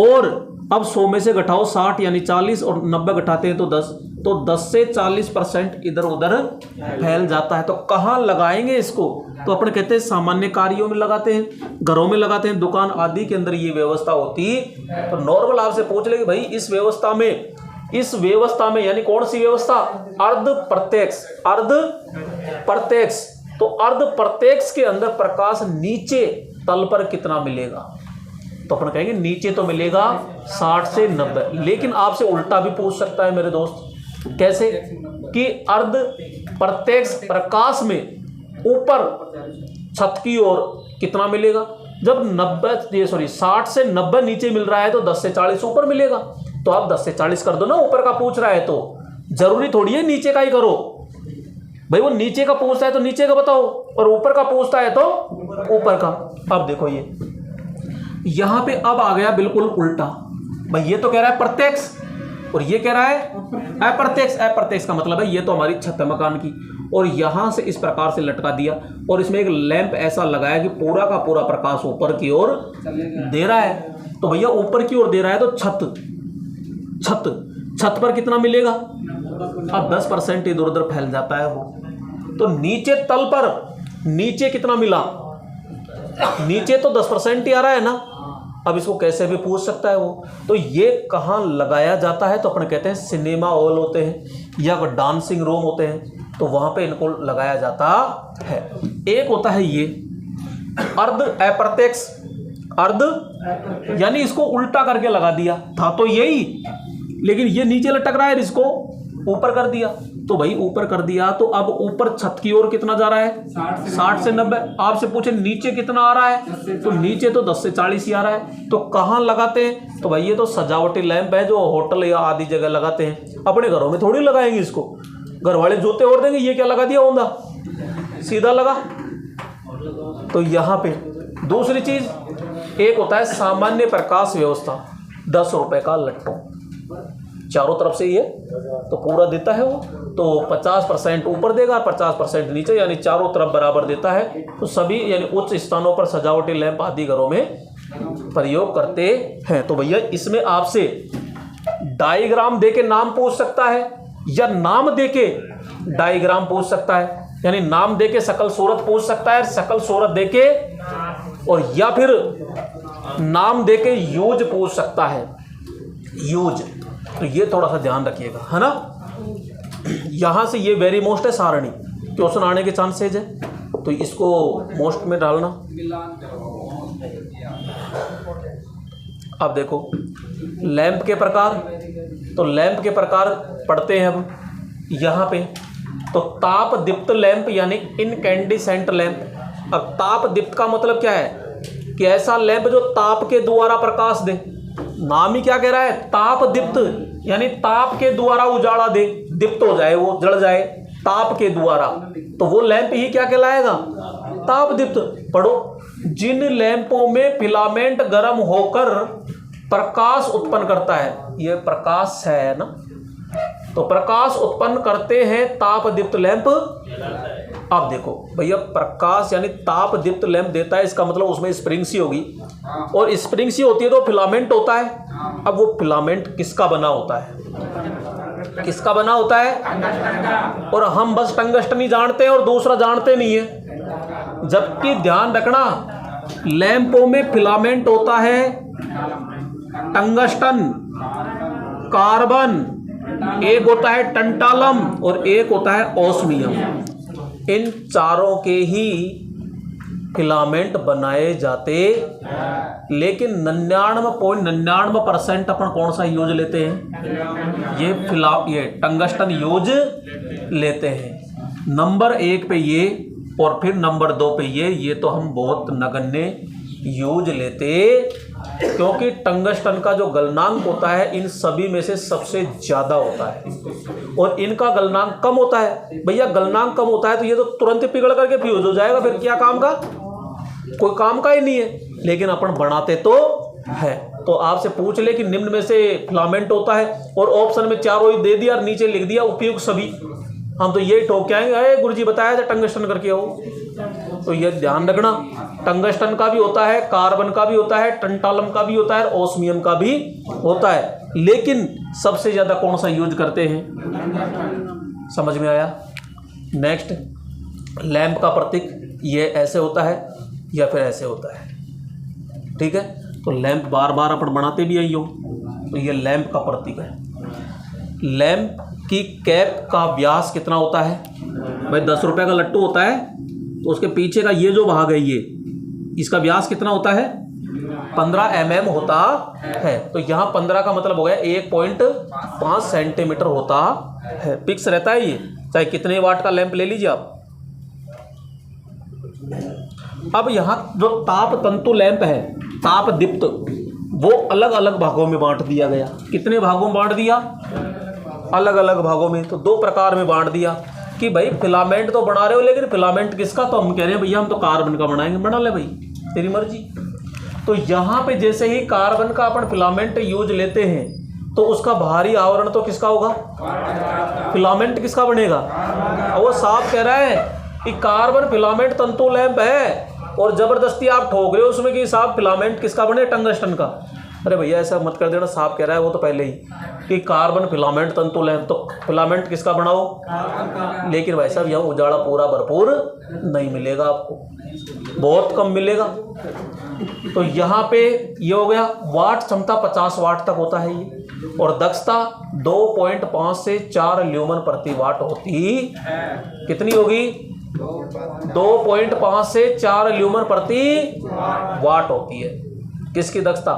और अब 100 में से घटाओ 60 यानी 40, और 90 घटाते हैं तो 10, तो 10 से 40% इधर उधर फैल जाता है। तो कहाँ लगाएंगे इसको, तो अपन कहते हैं सामान्य कार्यों में लगाते हैं, घरों में लगाते हैं, दुकान आदि के अंदर ये व्यवस्था होती है। तो नॉर्मल आपसे पूछ ले कि भाई इस व्यवस्था में यानी कौन सी व्यवस्था, अर्ध प्रत्यक्ष, अर्ध प्रत्यक्ष। तो अर्ध प्रत्यक्ष के अंदर प्रकाश नीचे तल पर कितना मिलेगा, तो अपन कहेंगे नीचे तो मिलेगा 60 से 90। लेकिन आपसे उल्टा भी पूछ सकता है मेरे दोस्त, कैसे कि अर्ध प्रत्यक्ष प्रकाश में ऊपर छत की ओर कितना मिलेगा। जब 60 से 90 नीचे मिल रहा है तो 10 से 40 ऊपर मिलेगा। तो आप 10 से 40 कर दो ना, ऊपर का पूछ रहा है तो जरूरी थोड़ी है नीचे का ही करो। भाई वो नीचे का पूछता है तो नीचे का बताओ, और ऊपर का पूछता है तो ऊपर का। अब देखो ये यहां पे अब आ गया बिल्कुल उल्टा। भाई ये तो कह रहा है प्रत्यक्ष और ये कह रहा है अप्रत्यक्ष। अप्रत्यक्ष का मतलब है ये तो हमारी छत है मकान की, और यहां से इस प्रकार से लटका दिया और इसमें एक लैंप ऐसा लगाया कि पूरा का पूरा प्रकाश ऊपर की ओर दे रहा है। तो भैया ऊपर की ओर दे रहा है तो छत पर कितना मिलेगा, अब 10% इधर उधर फैल जाता है वो। तो नीचे तल पर नीचे कितना मिला, नीचे तो 10% ही आ रहा है ना। अब इसको कैसे भी पूछ सकता है वो। तो ये कहाँ लगाया जाता है, तो अपन कहते हैं सिनेमा हॉल होते हैं या डांसिंग रूम होते हैं, तो वहां पे इनको लगाया जाता है। एक होता है ये अर्ध अप्रत्यक्ष, अर्ध यानी इसको उल्टा करके लगा दिया, था तो यही लेकिन ये नीचे लटक रहा है, इसको ऊपर कर दिया। तो भाई ऊपर कर दिया तो अब ऊपर छत की ओर कितना जा रहा है, 60 से 90। आपसे पूछे नीचे कितना आ रहा है, तो नीचे तो 10 से 40 ही आ रहा है। तो कहाँ लगाते हैं, तो भाई ये तो सजावटी लैंप है जो होटल या आदि जगह लगाते हैं, अपने घरों में थोड़ी लगाएंगे इसको। घर वाले जूते ओढ़ देंगे, ये क्या लगा दिया औंधा, सीधा लगा। तो यहाँ पे दूसरी चीज एक होता है सामान्य प्रकाश व्यवस्था, 10 रुपए का लट्टू, चारों तरफ से ये तो पूरा देता है वो, तो 50% ऊपर देगा, 50% नीचे, यानी चारों तरफ बराबर देता है। तो सभी यानी उच्च स्थानों पर सजावटी लैंप आदि घरों में प्रयोग करते हैं। तो भैया इसमें आपसे डायग्राम देके नाम पूछ सकता है या नाम देके डायग्राम पूछ सकता है, यानी नाम देके शकल सूरत पूछ सकता है, शकल सूरत देके, और या फिर नाम देके यूज पूछ सकता है, यूज। तो ये थोड़ा सा ध्यान रखिएगा, है ना। यहां से ये वेरी मोस्ट है सारणी, क्वेश्चन आने के चांसेज है, तो इसको मोस्ट में डालना। अब देखो लैंप के प्रकार, तो लैंप के प्रकार पढ़ते हैं अब यहाँ पे। तो ताप दीप्त लैंप यानी इनकैंडिसेंट लैंप। अब ताप दीप्त का मतलब क्या है कि ऐसा लैंप जो ताप के द्वारा प्रकाश दे। नाम ही क्या कह रहा है, ताप दीप्त, यानी ताप के द्वारा उजाला दे, दीप्त हो जाए, वो जल जाए ताप के द्वारा, तो वो लैंप ही क्या कहलाएगा, ताप दीप्त। पढ़ो, जिन लैंपों में फिलामेंट गर्म होकर प्रकाश उत्पन्न करता है, ये प्रकाश है ना, तो प्रकाश उत्पन्न करते हैं ताप दीप्त लैंप। अब देखो भैया प्रकाश यानी ताप दीप्त लैंप देता है, इसका मतलब उसमें स्प्रिंग सी होगी, और स्प्रिंग सी होती है तो फिलामेंट होता है। अब वो फिलामेंट किसका बना होता है, किसका बना होता है, और हम बस टंगस्टन ही जानते हैं और दूसरा जानते नहीं है। जबकि ध्यान रखना लैंपों में फिलामेंट होता है टंगस्टन, कार्बन, एक होता है टंटालम और एक होता है ओस्मियम। इन चारों के ही फिलामेंट बनाए जाते, लेकिन 99.99% अपन कौन सा यूज लेते हैं? ये टंगस्टन यूज लेते हैं। नंबर 1 पे ये और फिर नंबर 2 पे ये तो हम बहुत नगण्य यूज लेते, क्योंकि टंगस्टन का जो गलनांक होता है इन सभी में से सबसे ज़्यादा होता है और इनका गलनांक कम होता है। भैया गलनांक कम होता है तो ये तो तुरंत ही पिघल करके फ्यूज हो जाएगा, फिर क्या काम का? कोई काम का ही नहीं है। लेकिन अपन बनाते तो है। तो आपसे पूछ ले कि निम्न में से फिलामेंट होता है और ऑप्शन में चारों ही दे दिया और नीचे लिख दिया उपयुक्त सभी, हम तो यही ठोक के आएंगे अरे गुरुजी बताया था टंगस्टन करके हो। तो ये ध्यान रखना, टंगस्टन का भी होता है, कार्बन का भी होता है, टंटालम का भी होता है, ओस्मियम का भी होता है, लेकिन सबसे ज़्यादा कौन सा यूज करते हैं? समझ में आया? नेक्स्ट, लैंप का प्रतीक ये ऐसे होता है या फिर ऐसे होता है, ठीक है? तो लैंप बार बार अपन बनाते भी आई हो, तो ये लैंप का प्रतीक है। लैंप की कैप का व्यास कितना होता है? भाई 10 रुपए का लट्टू होता है तो उसके पीछे का ये जो भाग है ये, इसका व्यास कितना होता है? 15 mm होता है। तो यहाँ 15 का मतलब हो गया 1.5 सेंटीमीटर होता है। फिक्स रहता है ये, चाहे कितने वाट का लैंप ले लीजिए आप। अब यहाँ जो ताप तंतु लैंप है, ताप दीप्त, वो अलग अलग भागों में बांट दिया गया। कितने भागों में बांट दिया? अलग अलग भागों में। तो 2 प्रकार में बांट दिया कि भाई फिलामेंट तो बना रहे हो, लेकिन फिलामेंट किसका? तो हम कह रहे हैं भैया हम तो कार्बन का बनाएंगे। बना ले भाई, तेरी मर्जी। तो यहाँ पे जैसे ही कार्बन का अपन फिलामेंट यूज लेते हैं तो उसका बाहरी आवरण तो किसका होगा? फिलामेंट किसका बनेगा? और वो साफ कह रहा है कि कार्बन फिलामेंट तंतु लैंप है और जबरदस्ती आप ठोक रहे हो उसमें कि साहब फिलामेंट किसका बने? टंगस्टन का। अरे भैया ऐसा मत कर देना, साफ कह रहा है वो तो पहले ही कि कार्बन फिलामेंट तंतु लैंप, तो फिलामेंट किसका बनाओ? लेकिन भाई साहब यहाँ उजाला पूरा भरपूर नहीं मिलेगा आपको, बहुत कम मिलेगा। तो यहाँ पे ये हो गया, वाट क्षमता 50 वाट तक होता है ये, और दक्षता 2.5 से 4 ल्यूमन प्रति वाट होती। कितनी होगी? 2.5 से 4 ल्यूमन प्रति वाट होती है। किसकी दक्षता?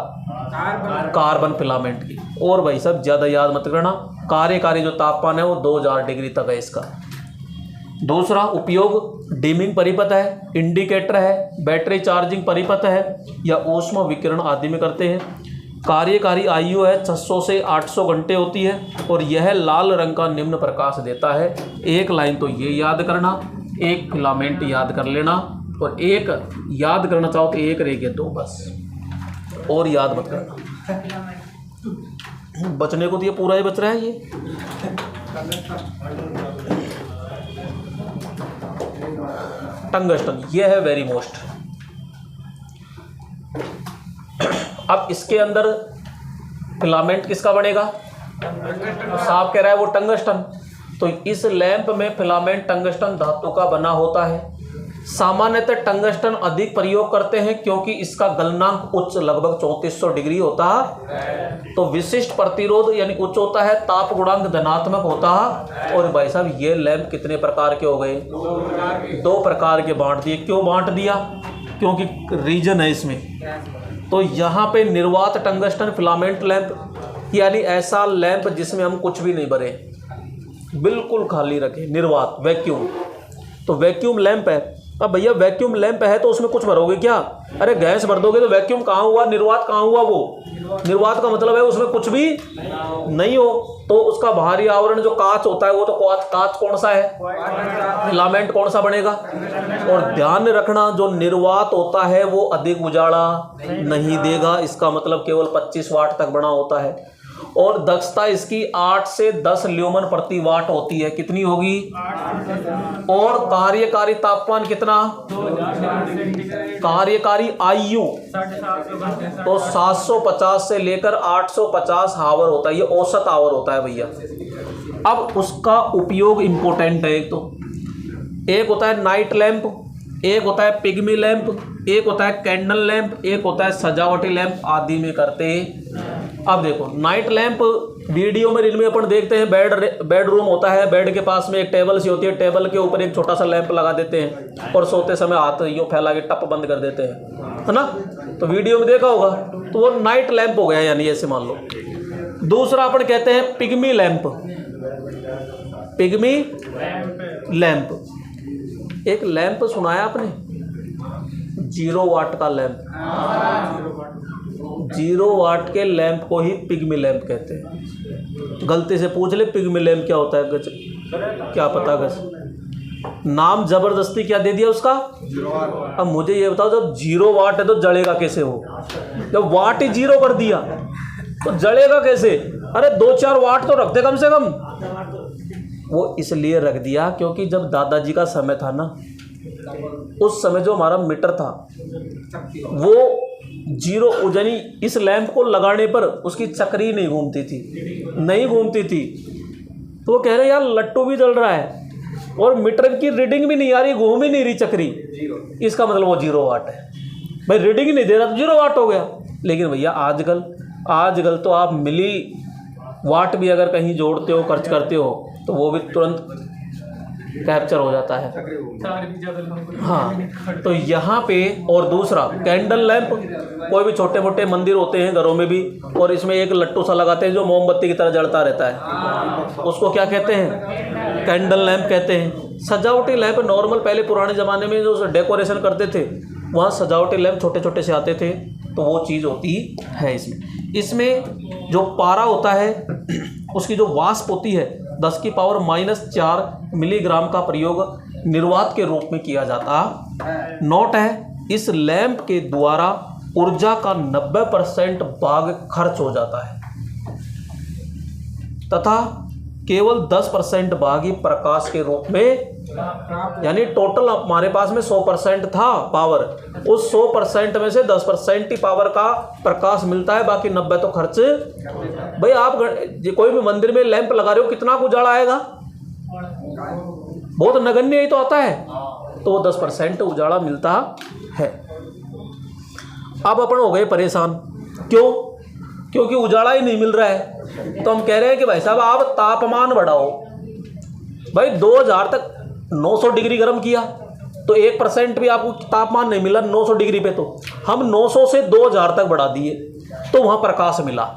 कार्बन फिलामेंट की। और भाई सब ज़्यादा याद मत करना, कार्यकारी जो तापमान है वो 2000 डिग्री तक है इसका। दूसरा उपयोग डिमिंग परिपथ है, इंडिकेटर है, बैटरी चार्जिंग परिपथ है या ऊष्मा विकिरण आदि में करते हैं। कार्यकारी आयु है 600 से 800 घंटे होती है और यह लाल रंग का निम्न प्रकाश देता है। एक लाइन तो ये याद करना, एक फिलामेंट याद कर लेना, और एक याद करना चाहो तो एक रह गया 2 बस, और याद मत करना। बचने को तो ये पूरा ही बच रहा है ये। टंगस्टन ये है वेरी मोस्ट। अब इसके अंदर फिलामेंट किसका बनेगा? तो साफ कह रहा है वो टंगस्टन। तो इस लैंप में फिलामेंट टंगस्टन धातु का बना होता है। सामान्यतः टंगस्टन अधिक प्रयोग करते हैं क्योंकि इसका गलनांक उच्च लगभग 3400 डिग्री होता है। तो विशिष्ट प्रतिरोध यानी उच्च होता है, ताप गुणांक धनात्मक होता है। और भाई साहब ये लैंप कितने प्रकार के हो गए? 2 प्रकार के बांट दिए। क्यों बांट दिया? क्योंकि रीजन है इसमें। तो यहाँ पे निर्वात टंगस्टन फिलामेंट लैंप यानी ऐसा लैंप जिसमें हम कुछ भी नहीं भरे, बिल्कुल खाली रखे, निर्वात वैक्यूम। तो वैक्यूम लैंप है। अब भैया वैक्यूम लैंप है तो उसमें कुछ भरोगे क्या? अरे गैस भर दोगे तो वैक्यूम कहाँ हुआ? निर्वात कहाँ हुआ? वो निर्वात का मतलब है उसमें कुछ भी नहीं हो। तो उसका बाहरी आवरण जो कांच होता है वो तो कांच कौन सा है? फिलामेंट कौन सा बनेगा? और ध्यान रखना जो निर्वात होता है वो अधिक उजाला नहीं देगा, इसका मतलब केवल 25 वाट तक बना होता है। और दक्षता इसकी 8 से 10 ल्यूमन प्रति वाट होती है। कितनी होगी? और कार्यकारी तापमान कितना? कार्यकारी आयु तो 750 से लेकर 850 हावर होता है। ये औसत आवर होता है भैया। अब उसका उपयोग इंपॉर्टेंट है। एक होता है नाइट लैंप, एक होता है पिग्मी लैंप, एक होता है कैंडल लैंप, एक होता है सजावटी लैंप आदि में करते हैं। अब देखो नाइट लैंप वीडियो में इनमें अपन देखते हैं बेडरूम होता है, बेड के पास में एक टेबल सी होती है, टेबल के ऊपर एक छोटा सा लैंप लगा देते हैं और सोते समय हाथ यूँ फैला के टप बंद कर देते हैं, है ना। तो वीडियो में देखा होगा, तो वो नाइट लैंप हो गया, यानी ऐसे मान लो। दूसरा अपन कहते हैं पिग्मी लैंप, पिग्मी लैंप। एक लैंप सुनाया आपने, 0 वाट का लैंप, 0 वाट के लैंप को ही पिग्मी लैंप कहते हैं। गलती से पूछ ले पिग्मी लैंप क्या होता है, गज क्या पता गज, नाम जबरदस्ती क्या दे दिया उसका। अब मुझे ये बताओ, जब 0 वाट है तो जलेगा कैसे वो? जब वाट ही 0 कर दिया तो जलेगा कैसे? अरे 2-4 वाट तो रख दे कम से कम। वो इसलिए रख दिया क्योंकि जब दादाजी का समय था ना, उस समय जो हमारा मीटर था वो 0, यानी इस लैंप को लगाने पर उसकी चक्री नहीं घूमती थी। तो वो कह रहे यार लट्टू भी जल रहा है और मीटर की रीडिंग भी नहीं आ रही, घूम ही नहीं रही चक्री, इसका मतलब वो 0 वाट है। भाई रीडिंग ही नहीं दे रहा तो 0 वाट हो गया। लेकिन भैया आजकल तो आप मिली वाट भी अगर कहीं जोड़ते हो, खर्च करते हो, तो वो भी तुरंत कैप्चर हो जाता है। हाँ, तो यहाँ पे और दूसरा कैंडल लैंप, कोई भी छोटे मोटे मंदिर होते हैं घरों में भी, और इसमें एक लट्टू सा लगाते हैं जो मोमबत्ती की तरह जलता रहता है, उसको क्या कहते हैं? कैंडल लैंप कहते हैं। सजावटी लैंप नॉर्मल पहले पुराने ज़माने में जो डेकोरेशन करते थे वहाँ सजावटी लैंप छोटे छोटे से आते थे, तो वो चीज़ होती है इसमें जो पारा होता है उसकी जो वाष्प होती है 10⁻⁻4 मिलीग्राम का प्रयोग निर्वात के रूप में किया जाता। नोट है, इस लैंप के द्वारा ऊर्जा का 90% भाग खर्च हो जाता है तथा केवल 10% भाग ही प्रकाश के रूप में, यानी टोटल हमारे पास में 100% था पावर, उस 100% में से 10% ही पावर का प्रकाश मिलता है, बाकी 90 तो खर्च। भाई आप कोई भी मंदिर में लैंप लगा रहे हो, कितना उजाला आएगा? बहुत नगण्य ही तो आता है, तो वो 10% उजाला मिलता है। अब अपन हो गए परेशान, क्यों? क्योंकि उजाला ही नहीं मिल रहा है। तो हम कह रहे हैं कि भाई साहब आप तापमान बढ़ाओ। भाई 2000 तक 900 डिग्री गर्म किया तो 1% भी आपको तापमान नहीं मिला 900 डिग्री पे, तो हम 900 से 2000 तक बढ़ा दिए तो वहाँ प्रकाश मिला।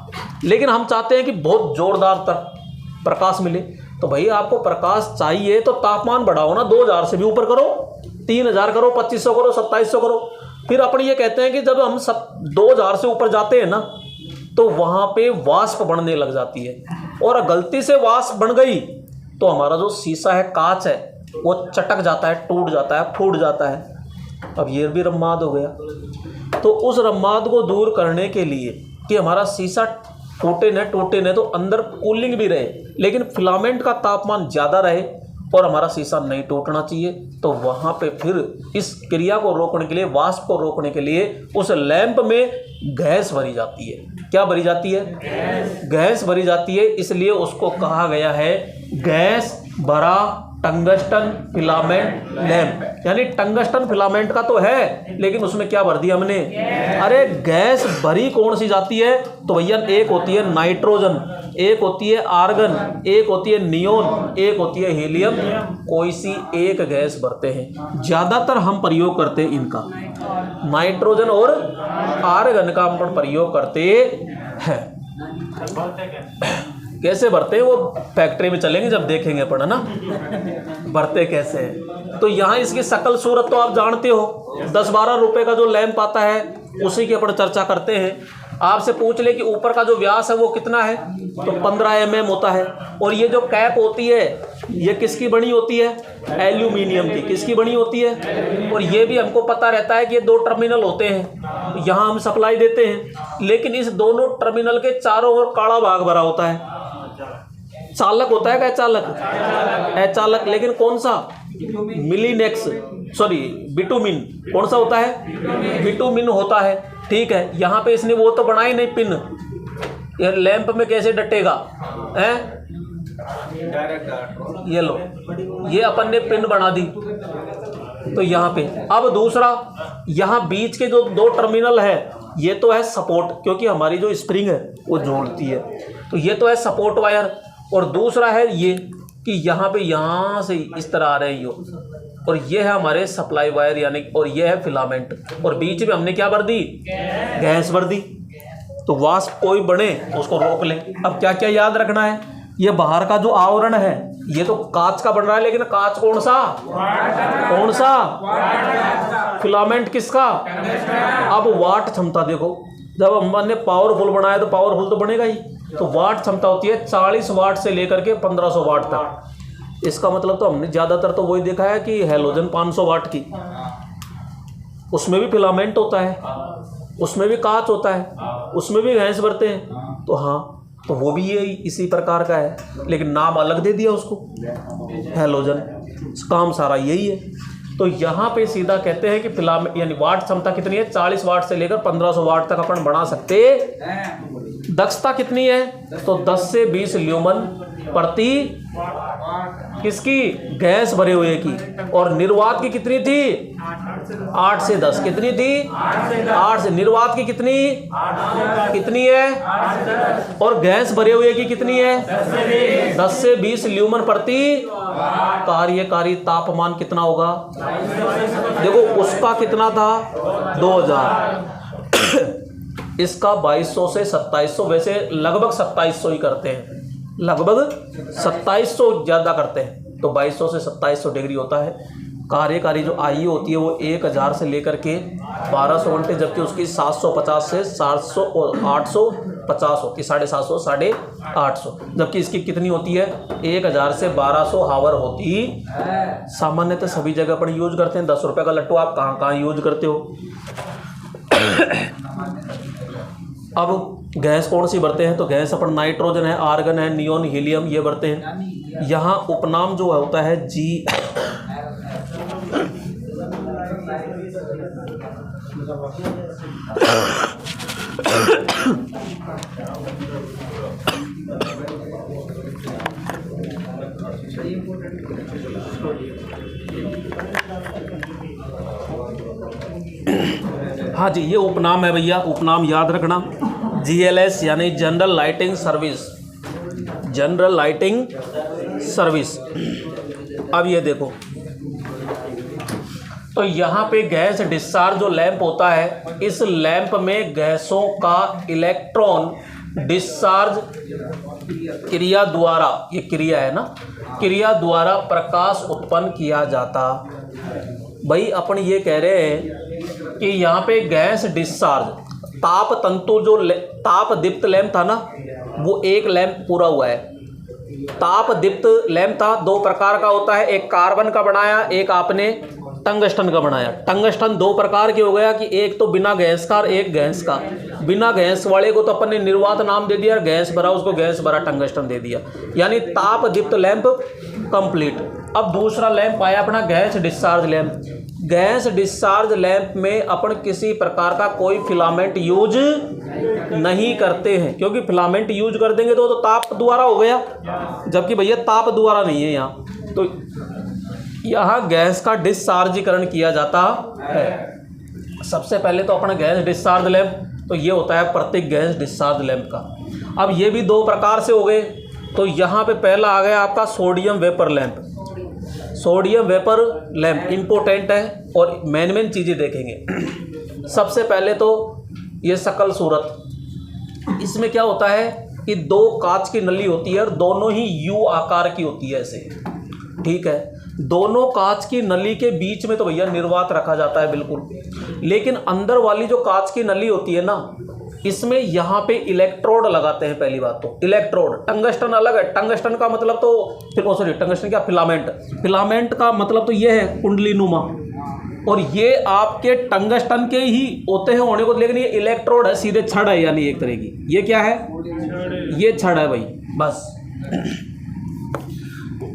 लेकिन हम चाहते हैं कि बहुत जोरदार तक प्रकाश मिले, तो भाई आपको प्रकाश चाहिए तो तापमान बढ़ाओ ना, 2000 से भी ऊपर करो, 3000 करो, 2500 करो, 2700 करो। फिर अपन ये कहते हैं कि जब हम 2000 से ऊपर जाते हैं ना, तो वहाँ पे वाष्प बढ़ने लग जाती है, और गलती से वाष्प बन गई तो हमारा जो शीशा है, कांच है, वो चटक जाता है, टूट जाता है, फूट जाता है। अब ये भी रम्माद हो गया। तो उस रम्माद को दूर करने के लिए कि हमारा शीशा टूटे न तो अंदर कूलिंग भी रहे, लेकिन फिलामेंट का तापमान ज़्यादा रहे और हमारा शीशा नहीं टूटना चाहिए, तो वहाँ पे फिर इस क्रिया को रोकने के लिए, वाष्प को रोकने के लिए उस लैंप में गैस भरी जाती है। क्या भरी जाती है? गैस भरी जाती है। इसलिए उसको कहा गया है गैस भरा टंगस्टन फिलामेंट लैंप। यानी टंगस्टन फिलामेंट का तो है, लेकिन उसमें क्या भर दिया हमने? अरे गैस भरी कौन सी जाती है? तो भैया एक होती है नाइट्रोजन, एक होती है आर्गन, एक होती है नियोन, एक होती है हीलियम। कोई सी एक गैस भरते हैं, ज़्यादातर हम प्रयोग करते हैं इनका, नाइट्रोजन और आर्गन का हम प्रयोग करते हैं। कैसे भरते हैं वो फैक्ट्री में चलेंगे जब देखेंगे अपन, है ना, भरते कैसे हैं। तो यहाँ इसकी शकल सूरत तो आप जानते हो, 10-12 रुपए का जो लैंप आता है उसी की अपन चर्चा करते हैं। आपसे पूछ ले कि ऊपर का जो व्यास है वो कितना है, तो 15 mm होता है। और ये जो कैप होती है ये किसकी बनी होती है? एल्यूमिनियम की। किसकी बनी होती है? और ये भी हमको पता रहता है कि ये 2 टर्मिनल होते हैं, यहाँ हम सप्लाई देते हैं, लेकिन इस दोनों टर्मिनल के चारों ओर काला भाग भरा होता है। चालक होता है क्या? चालक, अचालक। लेकिन कौन सा? बिटुमिन। कौन सा होता है? बिटुमिन होता है। ठीक है, यहाँ पे इसने वो तो बनाई नहीं पिन, ये लैंप में कैसे डटेगा? हैं? ये लो, ये अपन ने पिन बना दी, तो यहाँ पे। अब दूसरा, यहाँ बीच के जो दो टर्मिनल है ये तो है सपोर्ट, क्योंकि हमारी जो स्प्रिंग है वो जोड़ती है, तो ये तो है सपोर्ट वायर। और दूसरा है ये कि यहाँ पे यहाँ से इस तरह आ रहे हैं ये, और ये है हमारे सप्लाई वायर यानी, और ये है फिलामेंट, और बीच में हमने क्या भर दी, गैस भर दी। तो वाष्प कोई बने तो उसको रोक ले। अब क्या क्या याद रखना है, ये बाहर का जो आवरण है ये तो कांच का बन रहा है, लेकिन कांच कौन सा, कौन सा, फिलामेंट किसका। अब वाट क्षमता देखो, जब हमने पावरफुल बनाया तो पावरफुल तो बनेगा ही, तो वाट क्षमता होती है 40 वाट से लेकर के 1500 वाट तक। इसका मतलब तो हमने ज़्यादातर तो वही देखा है कि हैलोजन 500 वाट की, उसमें भी फिलामेंट होता है, उसमें भी कांच होता है, उसमें भी गैस भरते हैं। तो हाँ, तो वो भी ये इसी प्रकार का है, लेकिन नाम अलग दे दिया उसको, हैलोजन। काम सारा यही है। तो यहाँ पे सीधा कहते हैं कि फिलामेंट यानी वाट क्षमता कितनी है, 40 वाट से लेकर 1500 वाट तक अपन बना सकते। दक्षता कितनी है, तो 10 से 20 ल्यूमन प्रति किसकी, गैस भरे हुए की। और निर्वात की कितनी थी, 8 से 10, कितनी थी, 8 से। निर्वात की कितनी है, और गैस भरे हुए की कितनी है, 10 से 20 ल्यूमन प्रति कार्यकारी तापमान कितना होगा, देखो उसका कितना था 2000, इसका 2200 से 2700, वैसे लगभग 2700 ही करते हैं, लगभग 2700 ज़्यादा करते हैं, तो 2200 से 2700 डिग्री होता है। कार्यकारी जो आयु होती है वो 1000 से लेकर के 1200 घंटे, जबकि उसकी 750 से 700 और 850 होती है, 750 850, जबकि इसकी कितनी होती है, 1000 से 1200 हावर होती। सामान्यतः सभी जगह पर यूज करते हैं। 10 रुपये का लट्टू आप कहाँ कहाँ यूज करते हो। अब गैस कौन सी भरते हैं, तो गैस अपन नाइट्रोजन है, आर्गन है, नियोन, हीलियम, ये भरते हैं। यहाँ उपनाम जो होता है जी, हाँ जी, ये उपनाम है भैया, उपनाम याद रखना। GLS यानी general lighting service, general lighting service. अब ये देखो, तो यहाँ पे गैस डिस्चार्ज जो लैंप होता है, इस लैंप में गैसों का इलेक्ट्रॉन डिस्चार्ज क्रिया द्वारा, ये क्रिया है ना, क्रिया द्वारा प्रकाश उत्पन्न किया जाता। भाई अपन ये कह रहे हैं कि यहाँ पे गैस डिस्चार्ज, ताप तंतु जो ताप दीप्त लैंप था ना, वो एक लैंप पूरा हुआ है। ताप दीप्त लैंप था, 2 प्रकार का होता है, एक कार्बन का बनाया, एक आपने टंगस्टन का बनाया। टंगस्टन 2 प्रकार के हो गया कि एक तो बिना गैस का और एक गैस का। बिना गैस वाले को तो अपन ने निर्वात नाम दे दिया, गैस भरा उसको गैस भरा टंगस्टन दे दिया, यानी ताप दीप्त लैंप कंप्लीट। अब दूसरा लैंप आया अपना gas discharge lamp. Gas discharge lamp में अपन किसी प्रकार का कोई फिलामेंट यूज नहीं करते हैं, क्योंकि फिलामेंट यूज कर देंगे तो ताप द्वारा हो गया, जबकि भैया ताप द्वारा नहीं है यहाँ। तो यहाँ गैस का डिस्चार्जीकरण किया जाता है। सबसे पहले तो अपना गैस डिस्चार्ज लैंप, तो ये होता है प्रतीक गैस डिस्चार्ज लैंप का। अब ये भी 2 प्रकार से हो गए। तो यहाँ पे पहला आ गया आपका sodium vapour lamp. Sodium vapour lamp important है, और मेन चीज़ें देखेंगे। सबसे पहले तो ये शकल सूरत, इसमें क्या होता है कि 2 कांच की नली होती है और दोनों ही यू आकार की होती है ऐसे, ठीक है। दोनों कांच की नली के बीच में तो भैया निर्वात रखा जाता है बिल्कुल, लेकिन अंदर वाली जो कांच की नली होती है ना, इसमें यहाँ पे इलेक्ट्रोड लगाते हैं। पहली बात तो इलेक्ट्रोड, टंगस्टन अलग है। टंगस्टन का मतलब तो सॉरी टंगस्टन क्या, फिलामेंट। फिलामेंट का मतलब तो ये है कुंडली नुमा, और ये आपके टंगस्टन के ही होते हैं होने को, लेकिन ये इलेक्ट्रोड है, सीधे छड़ है, यानी एक तरह की। ये क्या है, ये छड़ है भाई, बस।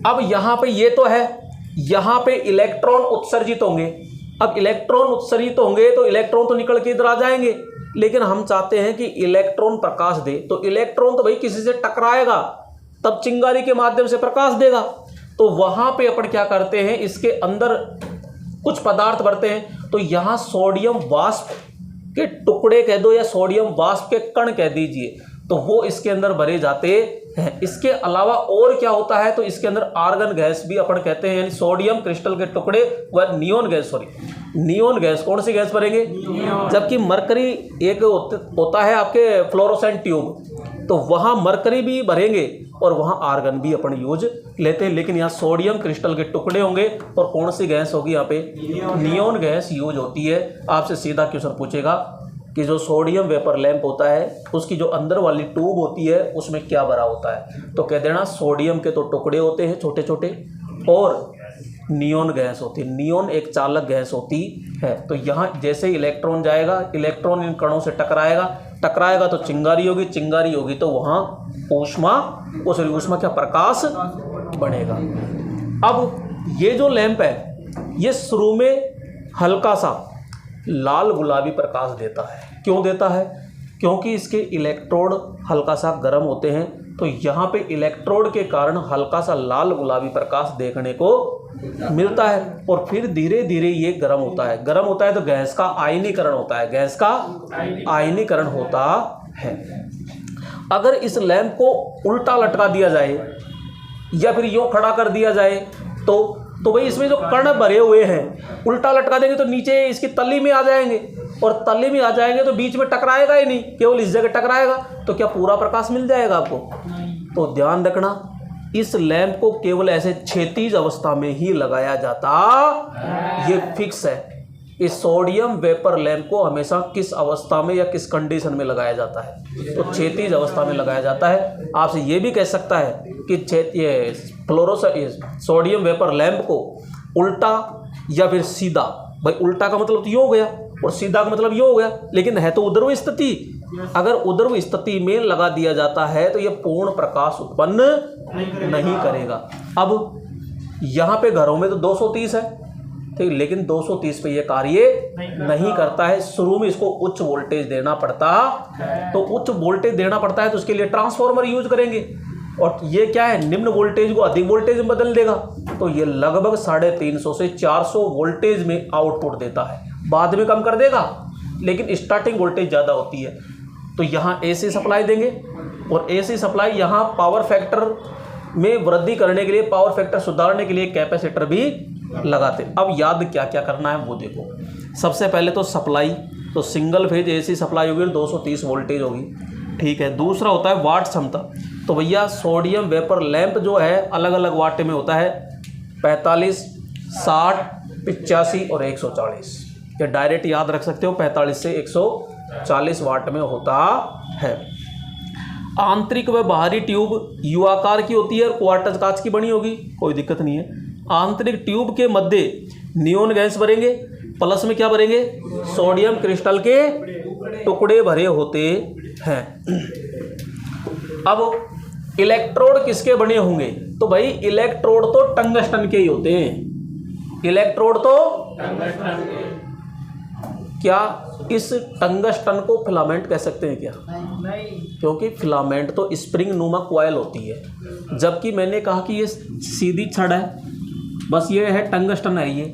अब यहाँ पे ये तो है, यहाँ पे इलेक्ट्रॉन उत्सर्जित होंगे। अब इलेक्ट्रॉन उत्सर्जित होंगे तो इलेक्ट्रॉन तो निकल के इधर आ जाएंगे, लेकिन हम चाहते हैं कि इलेक्ट्रॉन प्रकाश दे, तो इलेक्ट्रॉन तो भाई किसी से टकराएगा तब चिंगारी के माध्यम से प्रकाश देगा। तो वहां पे अपन क्या करते हैं, इसके अंदर कुछ पदार्थ भरते हैं, तो यहाँ सोडियम वाष्प के टुकड़े कह दो या सोडियम वाष्प के कण कह दीजिए, तो वो इसके अंदर भरे जाते हैं। इसके अलावा और क्या होता है, तो इसके अंदर आर्गन गैस भी अपन कहते हैं, यानी सोडियम क्रिस्टल के टुकड़े व नियोन गैस, कौन सी गैस भरेंगे, जबकि मरकरी एक होता है आपके फ्लोरोसेंट ट्यूब, तो वहाँ मरकरी भी भरेंगे और वहाँ आर्गन भी अपन यूज लेते हैं, लेकिन यहाँ सोडियम क्रिस्टल के टुकड़े होंगे और कौन सी गैस होगी यहाँ पे, नियोन गैस यूज होती है। आपसे सीधा क्वेश्चन पूछेगा कि जो सोडियम वेपर लैंप होता है उसकी जो अंदर वाली ट्यूब होती है उसमें क्या भरा होता है, तो कह देना सोडियम के तो टुकड़े होते हैं छोटे छोटे और नियोन गैस होती है। नियोन एक चालक गैस होती है। तो यहाँ जैसे इलेक्ट्रॉन जाएगा, इलेक्ट्रॉन इन कणों से टकराएगा तो चिंगारी होगी तो वहाँ ऊष्मा क्या, प्रकाश बनेगा। अब ये जो लैंप है ये शुरू में हल्का सा लाल गुलाबी प्रकाश देता है। क्यों देता है, क्योंकि इसके इलेक्ट्रोड हल्का सा गर्म होते हैं, तो यहाँ पे इलेक्ट्रोड के कारण हल्का सा लाल गुलाबी प्रकाश देखने को मिलता है और फिर धीरे धीरे ये गर्म होता है तो गैस का आयनीकरण होता है। अगर इस लैंप को उल्टा लटका दिया जाए या फिर यूं खड़ा कर दिया जाए तो भाई इसमें जो कण भरे हुए हैं उल्टा लटका देंगे तो नीचे इसकी तली में आ जाएंगे, और तली में आ जाएंगे तो बीच में टकराएगा ही नहीं, केवल इस जगह टकराएगा, तो क्या पूरा प्रकाश मिल जाएगा आपको। तो ध्यान रखना, इस लैंप को केवल ऐसे क्षैतिज अवस्था में ही लगाया जाता, ये फिक्स है। इस सोडियम वेपर लैंप को हमेशा किस अवस्था में या किस कंडीशन में लगाया जाता है, तो क्षैतिज अवस्था में लगाया जाता है। आपसे ये भी कह सकता है कि सोडियम वेपर लैंप को उल्टा या फिर सीधा, भाई उल्टा का मतलब तो ये हो गया और सीधा का मतलब ये हो गया, लेकिन है तो उधर्व स्थिति। अगर उधर्व स्थिति में लगा दिया जाता है तो यह पूर्ण प्रकाश उत्पन्न नहीं करेगा। अब यहाँ पे घरों में तो 230 है, ठीक, लेकिन 230 पे ये कार्य नहीं करता है। शुरू में इसको उच्च वोल्टेज देना पड़ता, तो उच्च वोल्टेज देना पड़ता है तो उसके लिए ट्रांसफार्मर यूज करेंगे, और ये क्या है, निम्न वोल्टेज को अधिक वोल्टेज में बदल देगा, तो ये लगभग 350 से 400 वोल्टेज में आउटपुट देता है। बाद में कम कर देगा, लेकिन स्टार्टिंग वोल्टेज ज़्यादा होती है। तो यहाँ AC सप्लाई देंगे, और AC सप्लाई यहाँ पावर फैक्टर में वृद्धि करने के लिए, पावर फैक्टर सुधारने के लिए कैपेसिटर भी लगाते। अब याद क्या क्या करना है वो देखो। सबसे पहले तो सप्लाई, तो सिंगल फेज AC सप्लाई होगी 230 वोल्टेज होगी, ठीक है। दूसरा होता है वाट क्षमता, तो भैया सोडियम वेपर लैंप जो है अलग अलग वाट में होता है, 45, 60, 85 और 140। ये डायरेक्ट याद रख सकते हो, 45 से 140 वाट में होता है। आंतरिक व बाहरी ट्यूब यू आकार की होती है और क्वार्टर कांच की बनी होगी, कोई दिक्कत नहीं है। आंतरिक ट्यूब के मध्य नियोन गैस भरेंगे, प्लस में क्या भरेंगे, सोडियम क्रिस्टल के टुकड़े भरे होते हैं। अब इलेक्ट्रोड किसके बने होंगे, तो भाई इलेक्ट्रोड तो टंगस्टन के ही होते हैं। इलेक्ट्रोड तो टंगस्टन के। क्या इस टंगस्टन को फिलामेंट कह सकते हैं क्या, नहीं, क्योंकि फिलामेंट तो स्प्रिंग नुमा कॉइल होती है, जबकि मैंने कहा कि ये सीधी छड़ है, बस ये है टंगस्टन है ये,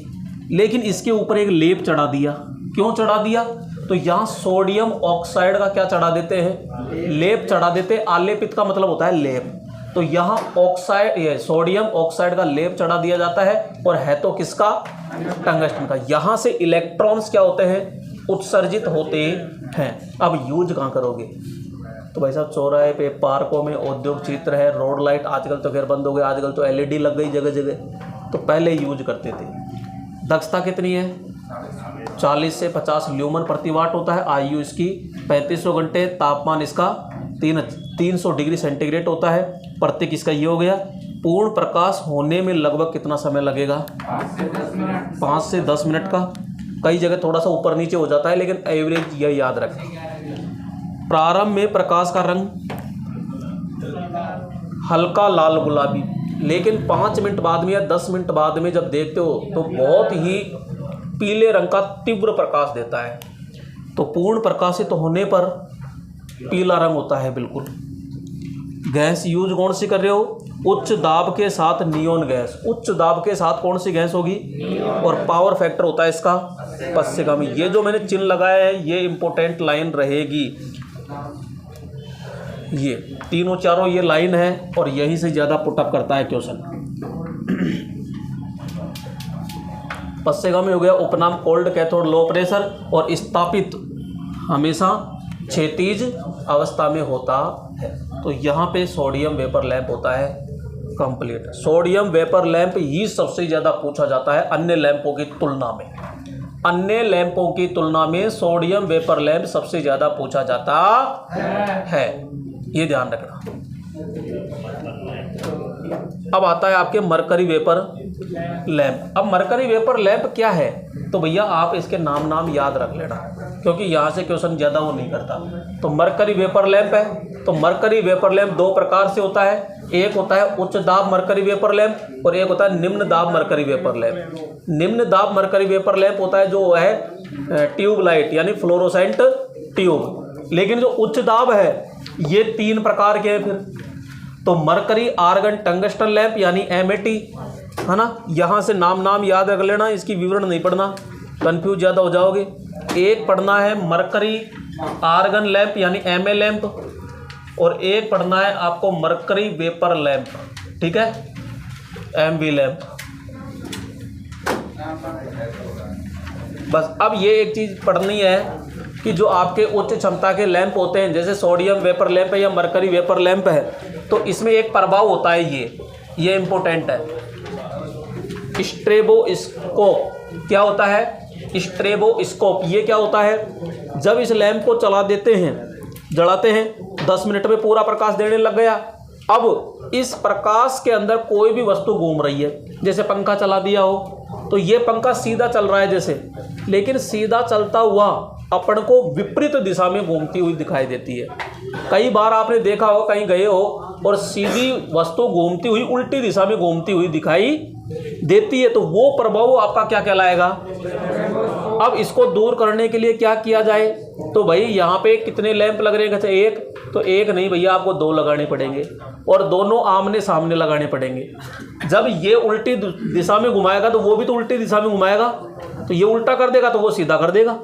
लेकिन इसके ऊपर एक लेप चढ़ा दिया। क्यों चढ़ा दिया, तो यहाँ सोडियम ऑक्साइड का क्या चढ़ा देते हैं, लेप चढ़ा देते हैं। आलेपित का मतलब होता है लेप, तो यहाँ ऑक्साइड, ये सोडियम ऑक्साइड का लेप चढ़ा दिया जाता है, और है तो किसका, टंगस्टन का। यहाँ से इलेक्ट्रॉन्स क्या होते हैं, उत्सर्जित होते हैं। अब यूज कहाँ करोगे, तो भाई साहब चौराहे पे, पार्कों में, औद्योगिक क्षेत्र है, रोड लाइट, आजकल तो खैर बंद हो गए, आजकल तो LED लग गई जगह जगह, तो पहले यूज करते थे। दक्षता कितनी है, 40 से 50 ल्यूमन प्रति वाट होता है। आयु इसकी 3500 घंटे, तापमान इसका 300 डिग्री सेंटीग्रेड होता है। प्रतीक इसका ये हो गया। पूर्ण प्रकाश होने में लगभग कितना समय लगेगा, 5 से 10 मिनट का। कई जगह थोड़ा सा ऊपर नीचे हो जाता है, लेकिन एवरेज यह याद रखें। प्रारंभ में प्रकाश का रंग हल्का लाल गुलाबी, लेकिन 5 मिनट बाद में या 10 मिनट बाद में जब देखते हो तो बहुत ही पीले रंग का तीव्र प्रकाश देता है। तो पूर्ण प्रकाशित होने पर पीला रंग होता है बिल्कुल। गैस यूज कौन सी कर रहे हो, उच्च दाब के साथ नियोन गैस, उच्च दाब के साथ कौन सी गैस होगी, और पावर फैक्टर होता है इसका 5 से कम। ये जो मैंने चिन्ह लगाया है ये इंपॉर्टेंट लाइन रहेगी, ये तीनों चारों ये लाइन है और यहीं से ज़्यादा पुटअप करता है क्वेश्चन। 5 से कम में हो गया उपनाम कोल्ड कैथोड लो प्रेशर, और स्थापित हमेशा क्षैतिज अवस्था में होता है। तो यहाँ पे सोडियम वेपर लैंप होता है कंप्लीट। सोडियम वेपर लैंप ही सबसे ज़्यादा पूछा जाता है अन्य लैंपों की तुलना में, अन्य लैंपों की तुलना में सोडियम वेपर लैंप सबसे ज़्यादा पूछा जाता है, ये ध्यान रखना। अब आता है आपके मरकरी वेपर लैंप। अब मरकरी वेपर लैंप क्या है, तो भैया आप इसके नाम याद रख लेना, क्योंकि यहाँ से क्वेश्चन ज़्यादा वो नहीं करता। तो मरकरी वेपर लैंप है, तो मरकरी वेपर लैंप दो प्रकार से होता है, एक होता है उच्च दाब मरकरी वेपर लैंप और एक होता है निम्न दाब मरकरी वेपर लैंप। निम्न दाब मरकरी वेपर लैंप होता है जो है ट्यूब लाइट यानी फ्लोरोसेंट ट्यूब, लेकिन जो उच्च दाब है ये 3 प्रकार के हैं फिर। तो मरकरी आर्गन टंगस्टन लैंप यानी MAT है ना, यहाँ से नाम याद रख लेना, इसकी विवरण नहीं पढ़ना, कंफ्यूज ज़्यादा हो जाओगे। एक पढ़ना है मरकरी आर्गन लैंप यानी MA लैंप, और एक पढ़ना है आपको मरकरी वेपर लैंप, ठीक है, MV लैंप। बस अब ये एक चीज़ पढ़नी है कि जो आपके उच्च क्षमता के लैंप होते हैं, जैसे सोडियम वेपर लैंप है या मरकरी वेपर लैंप है, तो इसमें एक प्रभाव होता है, ये इंपॉर्टेंट है, स्ट्रेबोस्कोप। क्या होता है स्ट्रेबोस्कोप? ये क्या होता है, जब इस लैंप को चला देते हैं, जलाते हैं, 10 मिनट में पूरा प्रकाश देने लग गया। अब इस प्रकाश के अंदर कोई भी वस्तु घूम रही है, जैसे पंखा चला दिया हो, तो ये पंखा सीधा चल रहा है जैसे, लेकिन सीधा चलता हुआ अपन को विपरीत दिशा में घूमती हुई दिखाई देती है। कई बार आपने देखा हो, कहीं गए हो और सीधी वस्तु घूमती हुई उल्टी दिशा में घूमती हुई दिखाई देती है, तो वो प्रभाव आपका क्या कहलाएगा। अब इसको दूर करने के लिए क्या किया जाए, तो भाई यहाँ पे कितने लैंप लग रहे हैं, एक, तो एक नहीं भैया आपको 2 लगाने पड़ेंगे, और दोनों आमने सामने लगाने पड़ेंगे। जब ये उल्टी दिशा में घुमाएगा तो वो भी तो उल्टी दिशा में घुमाएगा, तो ये उल्टा कर देगा तो वो सीधा कर देगा।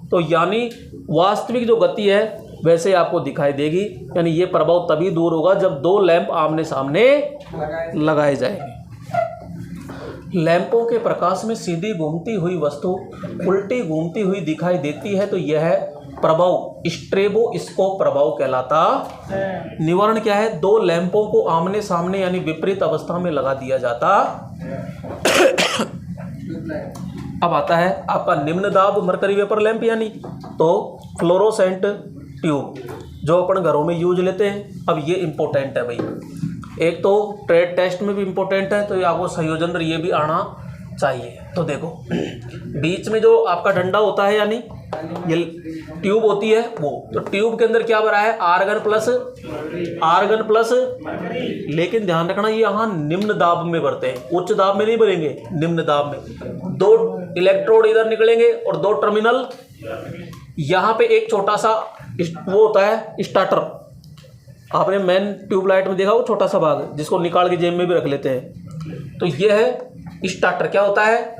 तो यानी वास्तविक जो गति है वैसे आपको दिखाई देगी, यानी ये प्रभाव तभी दूर होगा जब 2 लैंप आमने सामने लगाए जाएंगे। लैंपों के प्रकाश में सीधी घूमती हुई वस्तु उल्टी घूमती हुई दिखाई देती है, तो यह प्रभाव स्ट्रेबोस्कोप प्रभाव कहलाता है। निवारण क्या है, 2 लैंपों को आमने सामने यानी विपरीत अवस्था में लगा दिया जाता। अब आता है आपका निम्न दाब मरकरी वेपर लैंप, यानी तो फ्लोरोसेंट ट्यूब जो अपन घरों में यूज लेते हैं। अब ये इंपॉर्टेंट है भाई, एक तो ट्रेड टेस्ट में भी इम्पोर्टेंट है, तो ये आपको संयोजन ये भी आना चाहिए। तो देखो बीच में जो आपका डंडा होता है यानी ये ट्यूब होती है वो, तो ट्यूब के अंदर क्या भरा है, आर्गन प्लस, लेकिन ध्यान रखना ये यहाँ निम्न दाब में भरते हैं, उच्च दाब में नहीं भरेंगे, निम्न दाब में। 2 इलेक्ट्रोड इधर निकलेंगे और 2 टर्मिनल, यहाँ पे एक छोटा सा वो होता है स्टार्टर। आपने मेन ट्यूबलाइट में देखा वो छोटा सा भाग जिसको निकाल के जेब में भी रख लेते हैं, तो ये है स्टार्टर। क्या होता है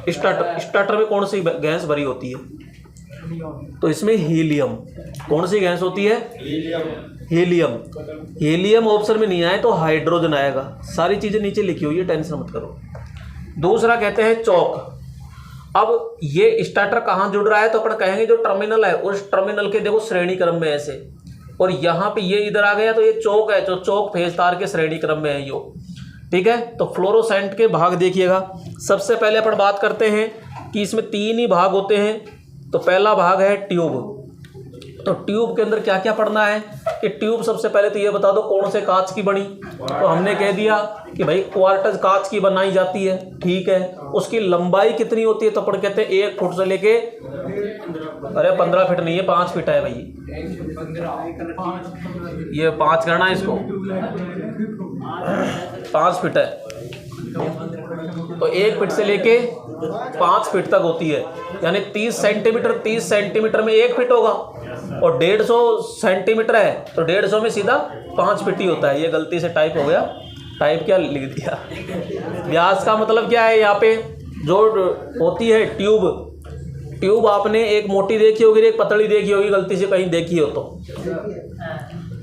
स्टार्टर में कौन सी गैस भरी होती है, तो इसमें हीलियम। कौन सी गैस होती है, हीलियम ऑप्शन में नहीं आए तो हाइड्रोजन आएगा। सारी चीजें नीचे लिखी हुई है, टेंशन मत करो। दूसरा कहते हैं चौक। अब ये स्टार्टर कहाँ जुड़ रहा है, तो अपन कहेंगे जो टर्मिनल है उस टर्मिनल के देखो श्रेणी क्रम में ऐसे, और यहाँ पे ये इधर आ गया तो ये चौक है, जो चौक फेज तार के श्रेणी क्रम में है यो, ठीक है। तो फ्लोरोसेंट के भाग देखिएगा। सबसे पहले अपन बात करते हैं कि इसमें 3 ही भाग होते हैं। तो पहला भाग है ट्यूब। तो ट्यूब के अंदर क्या क्या पढ़ना है कि ट्यूब सबसे पहले तो ये बता दो कौन से कांच की बनी, तो हमने कह दिया कि भाई क्वार्टज कांच की बनाई जाती है, ठीक है। उसकी लंबाई कितनी होती है, तो अपन कहते हैं 1 फुट से लेके, अरे 15 फीट नहीं है, 5 फीट है भाई, ये 5 करना है इसको, 5 फीट है। तो 1 फीट से लेके 5 फीट तक होती है, यानी 30 सेंटीमीटर में 1 फीट होगा, और 150 सेंटीमीटर है तो 150 में सीधा 5 फीट ही होता है। ये गलती से टाइप हो गया, टाइप क्या लिख दिया। व्यास का मतलब क्या है, यहाँ पे जो होती है ट्यूब आपने एक मोटी देखी होगी, एक पतली देखी होगी, गलती से कहीं देखी हो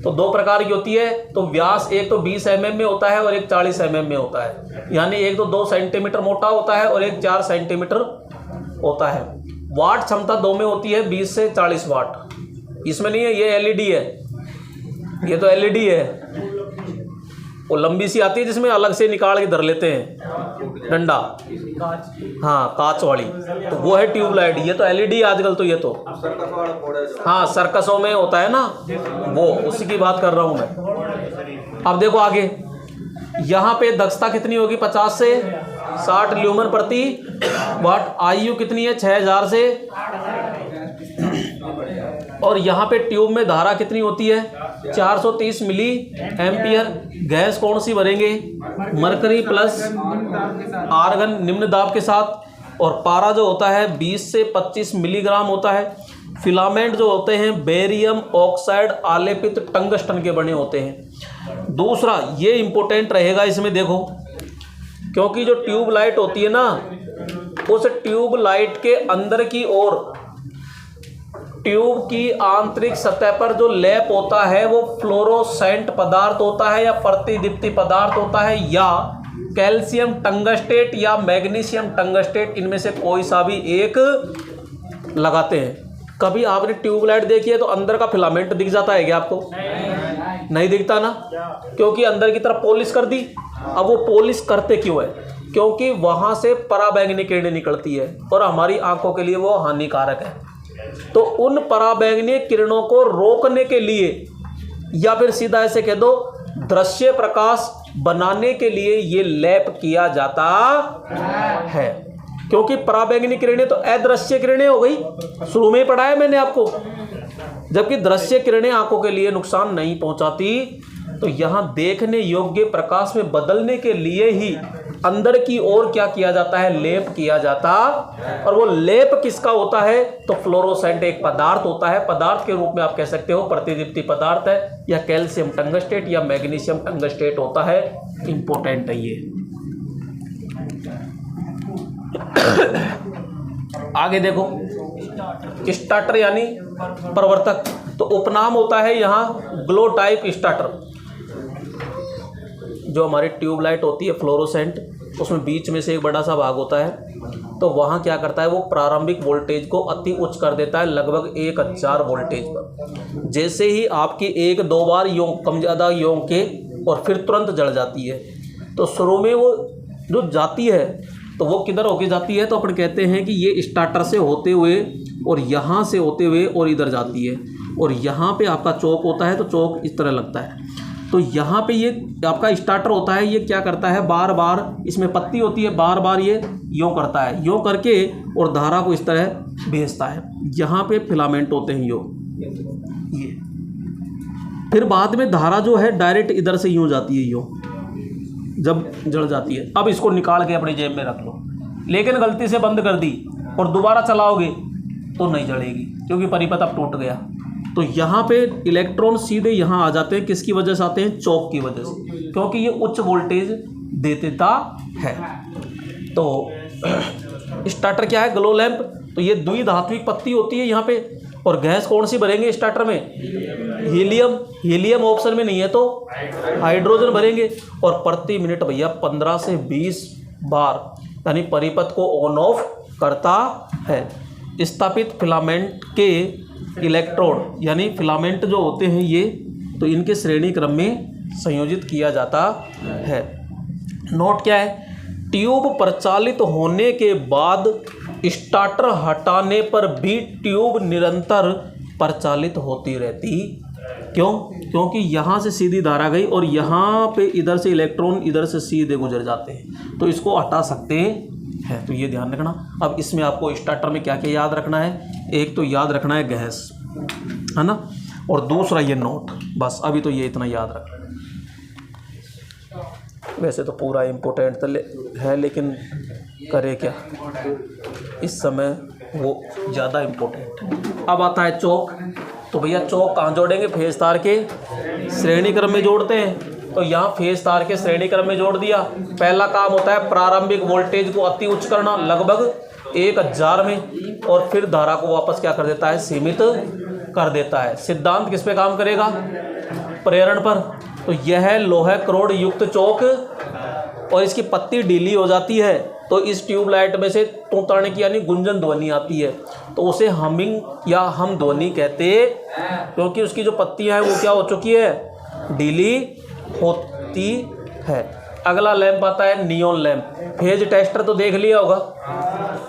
तो दो प्रकार की होती है। तो व्यास एक तो 20 mm में होता है और एक 40 mm में होता है, यानी एक तो 2 सेंटीमीटर मोटा होता है और एक 4 सेंटीमीटर होता है। वाट क्षमता दो में होती है 20 से 40 वाट। इसमें नहीं है, ये एलईडी है, ये तो एलईडी है। वो लंबी सी आती है जिसमें अलग से निकाल के धर लेते हैं डंडा, हाँ कांच वाली, तो वो है ट्यूबलाइट। ये तो एलईडी आजकल तो, ये तो हाँ सर्कसों में होता है ना, वो उसी की बात कर रहा हूँ मैं। अब देखो आगे, यहाँ पे दक्षता कितनी होगी, 50 से 60 ल्यूमन प्रति वाट। आयु कितनी है, 6000 से। और यहाँ पे ट्यूब में धारा कितनी होती है, 430 मिली एम्पियर। गैस कौन सी भरेंगे, मरकरी प्लस आर्गन निम्न दाब के साथ। और पारा जो होता है 20 से 25 मिलीग्राम होता है। फिलामेंट जो होते हैं बेरियम ऑक्साइड आलेपित टंगस्टन के बने होते हैं। दूसरा ये इंपॉर्टेंट रहेगा इसमें, देखो क्योंकि जो ट्यूब लाइट होती है ना, उस ट्यूब लाइट के अंदर की ओर ट्यूब की आंतरिक सतह पर जो लेप होता है वो फ्लोरोसेंट पदार्थ होता है या प्रतिदीप्ति पदार्थ होता है, या कैल्शियम टंगस्टेट या मैग्नीशियम टंगस्टेट, इनमें से कोई सा भी एक लगाते हैं। कभी आपने ट्यूबलाइट देखी है तो अंदर का फिलामेंट दिख जाता है क्या आपको? नहीं दिखता ना, क्योंकि अंदर की तरफ पॉलिश कर दी। अब वो पॉलिश करते क्यों है? क्योंकि वहां से पराबैंगनी किरणें निकलती है और हमारी आंखों के लिए वो हानिकारक है। तो उन पराबैंगनी किरणों को रोकने के लिए, या फिर सीधा ऐसे कह दो दृश्य प्रकाश बनाने के लिए ये लेप किया जाता है। क्योंकि पराबैंगनी किरणें तो अदृश्य किरणें हो गई, शुरू में ही पढ़ाया मैंने आपको, जबकि दृश्य किरणें आंखों के लिए नुकसान नहीं पहुंचाती। तो यहां देखने योग्य प्रकाश में बदलने के लिए ही अंदर की ओर क्या किया जाता है, लेप किया जाता। और वो लेप किसका होता है, तो फ्लोरोसेंट एक पदार्थ होता है। पदार्थ के रूप में आप कह सकते हो प्रतिदीप्ति पदार्थ है, या कैल्शियम टंगस्टेट या मैग्नीशियम टंगस्टेट होता है। इंपॉर्टेंट है ये। आगे देखो, स्टार्टर यानी प्रवर्तक, तो उपनाम होता है यहाँ ग्लो टाइप स्टार्टर। जो हमारी ट्यूबलाइट होती है फ्लोरोसेंट, उसमें बीच में से एक बड़ा सा भाग होता है, तो वहाँ क्या करता है, वो प्रारंभिक वोल्टेज को अति उच्च कर देता है लगभग 1000 वोल्टेज पर। जैसे ही आपकी 1-2 बार यों कम ज़्यादा यों के और फिर तुरंत जल जाती है। तो शुरू में वो जो जाती है तो वो किधर होके जाती है, तो अपन कहते हैं कि ये स्टार्टर से होते हुए और यहाँ से होते हुए और इधर जाती है। और यहाँ पे आपका चौक होता है, तो चौक इस तरह लगता है। तो यहाँ पे ये आपका स्टार्टर होता है, ये क्या करता है, बार बार इसमें पत्ती होती है, बार बार ये यूँ करता है, यूँ करके और धारा को इस तरह भेजता है। यहाँ पे फिलामेंट होते हैं ये। फिर बाद में धारा जो है डायरेक्ट इधर से यूँ जाती है, यूँ जब जल जाती है। अब इसको निकाल के अपनी जेब में रख लो, लेकिन गलती से बंद कर दी और दोबारा चलाओगे तो नहीं जलेगी, क्योंकि परिपथ अब टूट गया। तो यहाँ पे इलेक्ट्रॉन सीधे यहाँ आ जाते हैं, किसकी वजह से आते हैं, चौक की वजह से, क्योंकि ये उच्च वोल्टेज दे देता है। तो स्टार्टर क्या है, ग्लो लैंप। तो ये द्विधात्विक पत्ती होती है यहाँ पे। और गैस कौन सी भरेंगे स्टार्टर में, हीलियम ऑप्शन में नहीं है तो हाइड्रोजन भरेंगे। और प्रति मिनट भैया 15 से 20 बार यानी परिपथ को ऑन ऑफ करता है। स्थापित फिलामेंट के इलेक्ट्रोड यानी फिलामेंट जो होते हैं ये, तो इनके श्रेणी क्रम में संयोजित किया जाता है। नोट क्या है, ट्यूब प्रचालित होने के बाद स्टार्टर हटाने पर भी ट्यूब निरंतर प्रचालित होती रहती। क्यों? क्योंकि यहाँ से सीधी धारा गई और यहाँ पे इधर से इलेक्ट्रॉन इधर से सीधे गुजर जाते हैं, तो इसको हटा सकते हैं। तो ये ध्यान रखना। अब इसमें आपको स्टार्टर में क्या क्या याद रखना है, एक तो याद रखना है गैस, है ना, और दूसरा ये नोट, बस अभी तो ये इतना याद रखना। वैसे तो पूरा इम्पोर्टेंट तो है, लेकिन करे क्या, इस समय वो ज़्यादा इम्पोर्टेंट है। अब आता है चौक। तो भैया चौक कहाँ जोड़ेंगे, फेज तार के श्रेणी क्रम में जोड़ते हैं। तो यहाँ फेज तार के श्रेणी क्रम में जोड़ दिया। पहला काम होता है प्रारंभिक वोल्टेज को अति उच्च करना लगभग 1000 में, और फिर धारा को वापस क्या कर देता है, सीमित कर देता है। सिद्धांत किस पे काम करेगा, प्रेरण पर। तो यह लोहे क्रोड युक्त चौक और इसकी पत्ती ढीली हो जाती है तो इस ट्यूबलाइट में से तूतरने की यानी गुंजन ध्वनि आती है, तो उसे हमिंग या हम ध्वनि कहते हैं, क्योंकि उसकी जो पत्तियां हैं वो क्या हो चुकी है, ढीली होती है। अगला लैंप आता है नियॉन लैंप। फेज टेस्टर तो देख लिया होगा।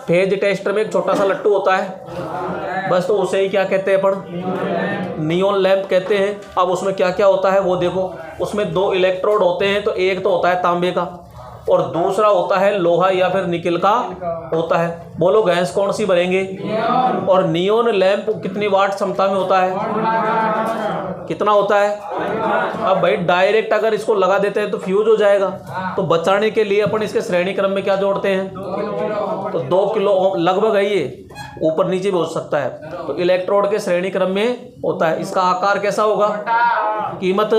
फेज टेस्टर में एक छोटा सा लट्टू होता है बस, तो उसे ही क्या कहते हैं अपन, नियॉन लैंप कहते हैं। अब उसमें क्या क्या होता है वो देखो। उसमें 2 इलेक्ट्रोड होते हैं, तो एक तो होता है तांबे का और दूसरा होता है लोहा या फिर निकल का होता है। बोलो गैस कौन सी भरेंगे। और नियॉन लैंप कितनी वाट क्षमता में होता है, कितना होता है। अब भाई डायरेक्ट अगर इसको लगा देते हैं तो फ्यूज हो जाएगा, तो बचाने के लिए अपन इसके श्रेणी क्रम में क्या जोड़ते हैं, तो 2 किलो ओम लगभग है, ये ऊपर नीचे भी हो सकता है। तो इलेक्ट्रोड के श्रेणी क्रम में होता है। इसका आकार कैसा होगा, कीमत,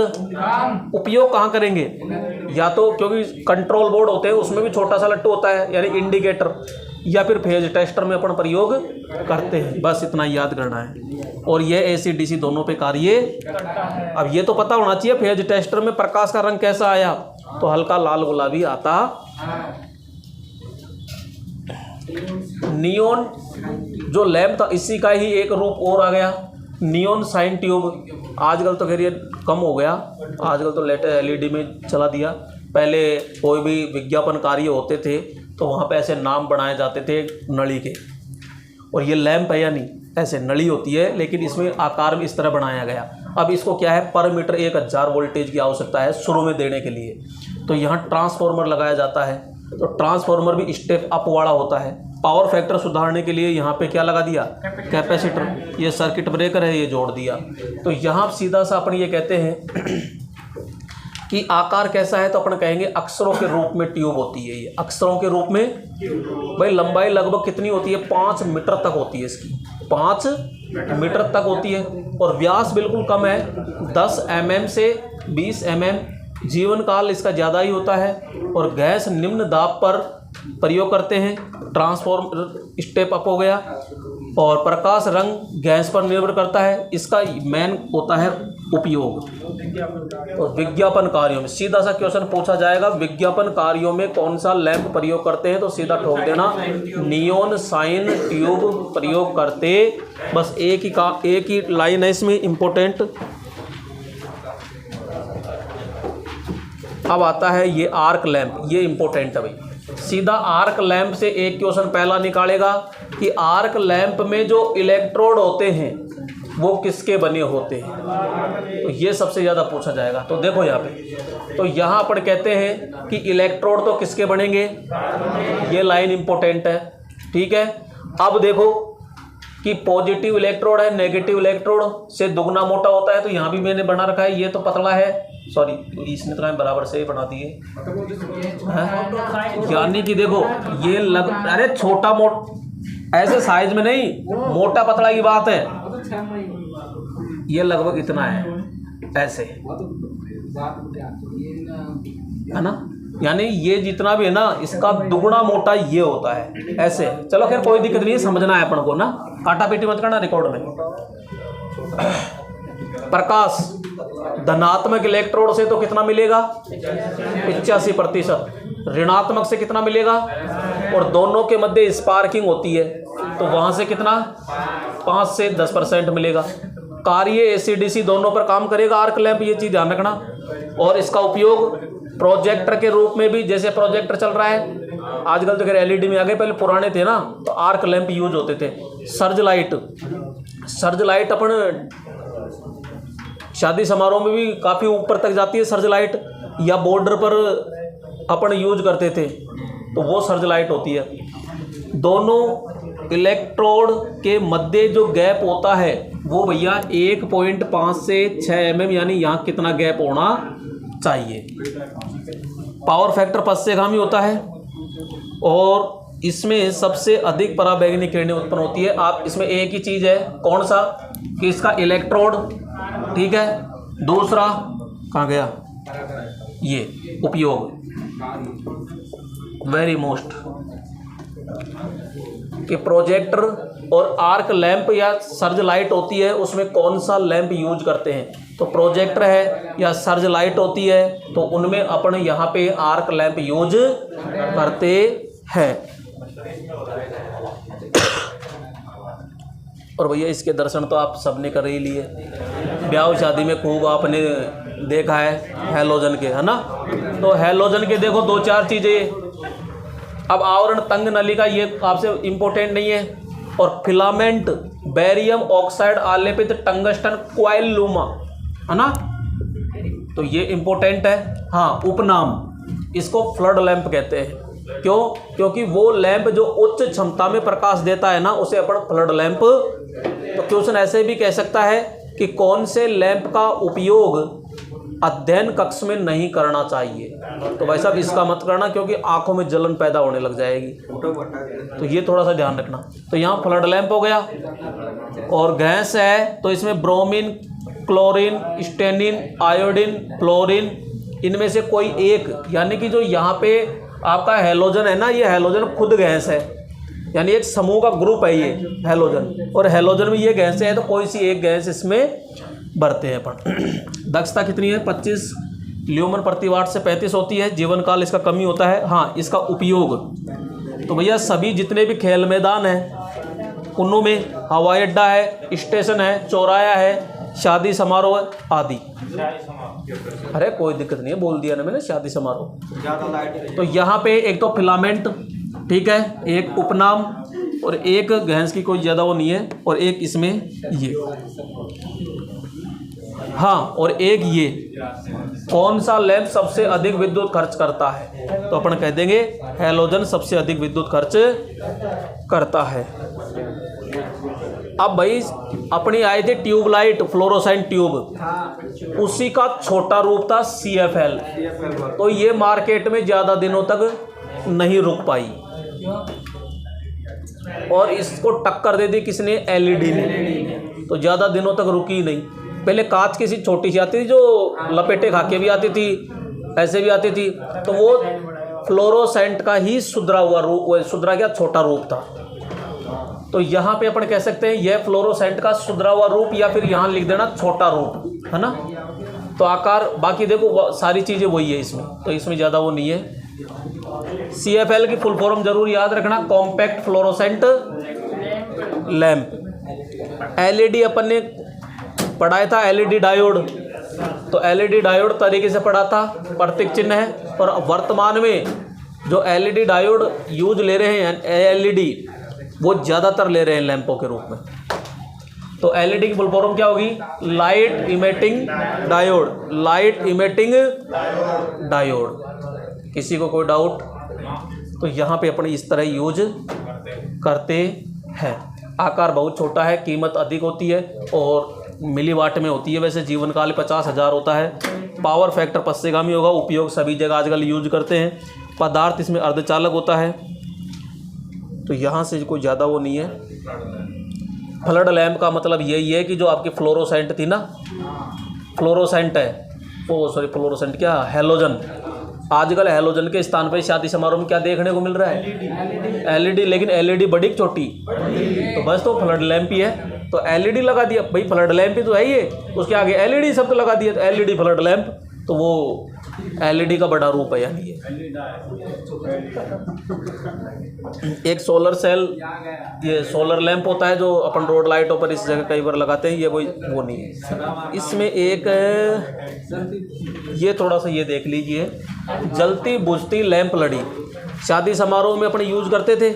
उपयोग कहाँ करेंगे, या तो क्योंकि कंट्रोल बोर्ड होते हैं उसमें भी छोटा सा लट्टू होता है यानी इंडिकेटर, या फिर फेज टेस्टर में अपन प्रयोग करते हैं। बस इतना याद करना है। और ये AC DC दोनों पे कार्य। अब ये तो पता होना चाहिए फेज टेस्टर में प्रकाश का रंग कैसा आया, तो हल्का लाल गुलाबी आता। नियॉन जो लैंप था इसी का ही एक रूप और आ गया, नियॉन साइन ट्यूब। आजकल तो खैर ये कम हो गया, आजकल तो लेटेस्ट LED में चला दिया। पहले कोई भी विज्ञापन कार्य होते थे तो वहाँ पे ऐसे नाम बनाए जाते थे नली के, और ये लैंप है या नहीं, ऐसे नली होती है लेकिन इसमें आकार में इस तरह बनाया गया। अब इसको क्या है, पर मीटर 1000 वोल्टेज की आवश्यकता है शुरू में देने के लिए, तो यहाँ ट्रांसफार्मर लगाया जाता है। तो ट्रांसफार्मर भी स्टेप अप वाला होता है। पावर फैक्टर सुधारने के लिए यहाँ पे क्या लगा दिया, कैपेसिटर। ये सर्किट ब्रेकर है, ये जोड़ दिया। तो यहाँ सीधा सा अपन ये कहते हैं कि आकार कैसा है, तो अपन कहेंगे अक्षरों के रूप में ट्यूब होती है। ये अक्षरों के रूप में भाई लंबाई लगभग कितनी होती है, 5 मीटर तक होती है इसकी, 5 मीटर तक होती है। और व्यास बिल्कुल कम है, 10 mm से 20 mm। जीवन काल इसका ज़्यादा ही होता है। और गैस निम्न दाब पर प्रयोग करते हैं, ट्रांसफॉर्म स्टेप अप हो गया। और प्रकाश रंग गैस पर निर्भर करता है। इसका मेन होता है उपयोग। और विज्ञापन कार्यों में सीधा सा क्वेश्चन पूछा जाएगा, विज्ञापन कार्यों में कौन सा लैंप प्रयोग करते हैं, तो सीधा ठोक देना नियॉन साइन ट्यूब प्रयोग करते। बस एक ही लाइन है इसमें इम्पोर्टेंट। अब आता है ये आर्क लैंप, ये इम्पोर्टेंट है भाई। सीधा आर्क लैंप से एक क्वेश्चन पहला निकालेगा कि आर्क लैंप में जो इलेक्ट्रोड होते हैं वो किसके बने होते हैं, तो ये सबसे ज़्यादा पूछा जाएगा। तो देखो यहाँ पे, तो यहाँ पर कहते हैं कि इलेक्ट्रोड तो किसके बनेंगे, ये लाइन इम्पोर्टेंट है, ठीक है। अब देखो कि पॉजिटिव इलेक्ट्रोड है, नेगेटिव इलेक्ट्रोड से दुगना मोटा होता है, तो यहाँ भी मैंने बना रखा है, ये तो पतला है, सॉरी इसने तो बराबर से ही बना दिए, यानी कि देखो ये अरे छोटा ऐसे साइज में नहीं, मोटा पतला की बात है, ये लगभग इतना है ऐसे, है ना, यानी ये जितना भी है ना इसका दुगना मोटा ये होता है ऐसे। चलो खैर कोई दिक्कत नहीं है, समझना है अपन को ना, काटा पीटी मत करना रिकॉर्ड में। प्रकाश धनात्मक इलेक्ट्रोड से तो कितना मिलेगा 85%, ऋणात्मक से कितना मिलेगा, और दोनों के मध्य स्पार्किंग होती है तो वहां से कितना 5 से 10% मिलेगा। कार्य AC/DC दोनों पर काम करेगा आर्क लैंप, ये चीज ध्यान रखना। और इसका उपयोग प्रोजेक्टर के रूप में भी, जैसे प्रोजेक्टर चल रहा है आजकल तो खैर LED में आ गए, पहले पुराने थे ना तो आर्क लैंप यूज होते थे। सर्ज लाइट अपन शादी समारोह में भी काफ़ी ऊपर तक जाती है सर्ज लाइट, या बॉर्डर पर अपन यूज करते थे तो वो सर्ज लाइट होती है। दोनों इलेक्ट्रोड के मध्य जो गैप होता है वो भैया 1.5 से 6 mm, यानी यहाँ कितना गैप होना चाहिए। पावर फैक्टर पश्चगामी होता है और इसमें सबसे अधिक पराबैंगनी किरणें उत्पन्न होती है। आप इसमें एक ही चीज़ है, कौन सा, कि इसका इलेक्ट्रोड, ठीक है, दूसरा कहाँ गया, ये उपयोग वेरी मोस्ट कि प्रोजेक्टर और आर्क लैंप या सर्ज लाइट होती है, उसमें कौन सा लैंप यूज करते हैं। तो प्रोजेक्टर है या सर्ज लाइट होती है तो उनमें अपन यहाँ पे आर्क लैंप यूज करते हैं। और भैया इसके दर्शन तो आप सबने कर ही लिए, ब्याह शादी में खूब आपने देखा है हैलोजन के, है ना। तो हैलोजन के देखो दो चार चीज़ें। अब आवरण तंग नली का ये आपसे इम्पोर्टेंट नहीं है। और फिलामेंट बेरियम ऑक्साइड आलेपित टंगस्टन क्वाइल लूमा, है ना, तो ये इम्पोर्टेंट है। हाँ, उपनाम इसको फ्लड लैंप कहते हैं। क्यों? क्योंकि वो लैंप जो उच्च क्षमता में प्रकाश देता है ना, उसे अपन फ्लड लैंप। तो क्वेश्चन ऐसे भी कह सकता है कि कौन से लैंप का उपयोग अध्ययन कक्ष में नहीं करना चाहिए। तो भाई साहब इसका मत करना, क्योंकि आंखों में जलन पैदा होने लग जाएगी। तो ये थोड़ा सा ध्यान रखना। तो यहाँ फ्लड लैंप हो गया। और गैस है तो इसमें ब्रोमीन, क्लोरीन, स्टेनिन, आयोडीन, फ्लोरीन, इनमें से कोई एक, यानी कि जो यहाँ पे आपका हैलोजन है ना, ये हैलोजन खुद गैस है, यानी एक समूह का ग्रुप है ये हैलोजन। और हैलोजन में ये गैसें हैं तो कोई सी एक गैस इसमें भरते हैं अपन। दक्षता कितनी है? 25 ल्यूमन प्रति वाट से 35 होती है। जीवन काल इसका कमी होता है। हाँ, इसका उपयोग तो भैया सभी जितने भी खेल मैदान हैं उनमें, हवाई अड्डा है, स्टेशन है, चौराया है, शादी समारोह आदि। अरे कोई दिक्कत नहीं है, बोल दिया ना मैंने, शादी समारोह। तो यहाँ पे एक तो फिलामेंट, ठीक है, एक उपनाम और एक गैस की कोई ज़्यादा वो नहीं है, और एक इसमें ये, हाँ, और एक ये। कौन सा लैंप सबसे अधिक विद्युत खर्च करता है? तो अपन कह देंगे हैलोजन सबसे अधिक विद्युत खर्च करता है। अब भाई अपनी आई थी ट्यूबलाइट, फ्लोरोसेंट ट्यूब, उसी का छोटा रूप था CFL। तो ये मार्केट में ज़्यादा दिनों तक नहीं रुक पाई और इसको टक्कर दे दी किसने? LED ने। तो ज़्यादा दिनों तक रुकी ही नहीं। पहले कांच की सी छोटी सी आती थी जो लपेटे खा के भी आती थी, ऐसे भी आती थी। तो वो फ्लोरोसेंट का ही सुधरा हुआ रूप, सुधरा क्या, छोटा रूप था। तो यहाँ पे अपन कह सकते हैं यह फ्लोरोसेंट का सुधरा हुआ रूप, या फिर यहाँ लिख देना छोटा रूप, है ना। तो आकार बाकी देखो सारी चीज़ें वही है इसमें, तो इसमें ज़्यादा वो नहीं है। CFL की फुल फॉर्म जरूर याद रखना, कॉम्पैक्ट फ्लोरोसेंट लैंप। LED अपन ने पढ़ाया था, LED डायोड। तो LED डायोड तरीके से पढ़ा था, प्रतीक चिन्ह है। और वर्तमान में जो LED डायोड यूज ले रहे हैं, LED वो ज़्यादातर ले रहे हैं लैंपों के रूप में। तो LED की फुल फॉर्म क्या होगी? Light emitting diode, light emitting diode. किसी को कोई डाउट? तो यहाँ पे अपन इस तरह यूज करते हैं। आकार बहुत छोटा है, कीमत अधिक होती है और मिलीवाट में होती है। वैसे जीवन काल 50,000 होता है। पावर फैक्टर पश्चिगामी होगा। उपयोग सभी जगह आजकल यूज करते हैं। पदार्थ इसमें अर्धचालक होता है। तो यहाँ से कोई ज़्यादा वो नहीं है। फ्लड लैंप का मतलब यही है कि जो आपकी फ्लोरोसेंट थी ना, फ्लोरोसेंट है वो, सॉरी फ्लोरोसेंट क्या, हैलोजन। आजकल हैलोजन के स्थान पे शादी समारोह में क्या देखने को मिल रहा है? LED। लेकिन LED बड़ी छोटी, तो बस तो फ्लड लैंप ही है। तो LED लगा दिया भाई, फ्लड लैंप ही तो है ये, उसके आगे LED शब्द लगा दिया, तो LED फ्लड लैंप। तो वो LED का बड़ा रूप है यानी ये। एक सोलर सेल, ये सोलर लैंप होता है जो अपन रोड लाइटों पर इस जगह कई बार लगाते हैं, ये वो नहीं है। इसमें एक ये थोड़ा सा ये देख लीजिए, जलती बुझती लैंप लड़ी। शादी समारोह में अपन यूज करते थे,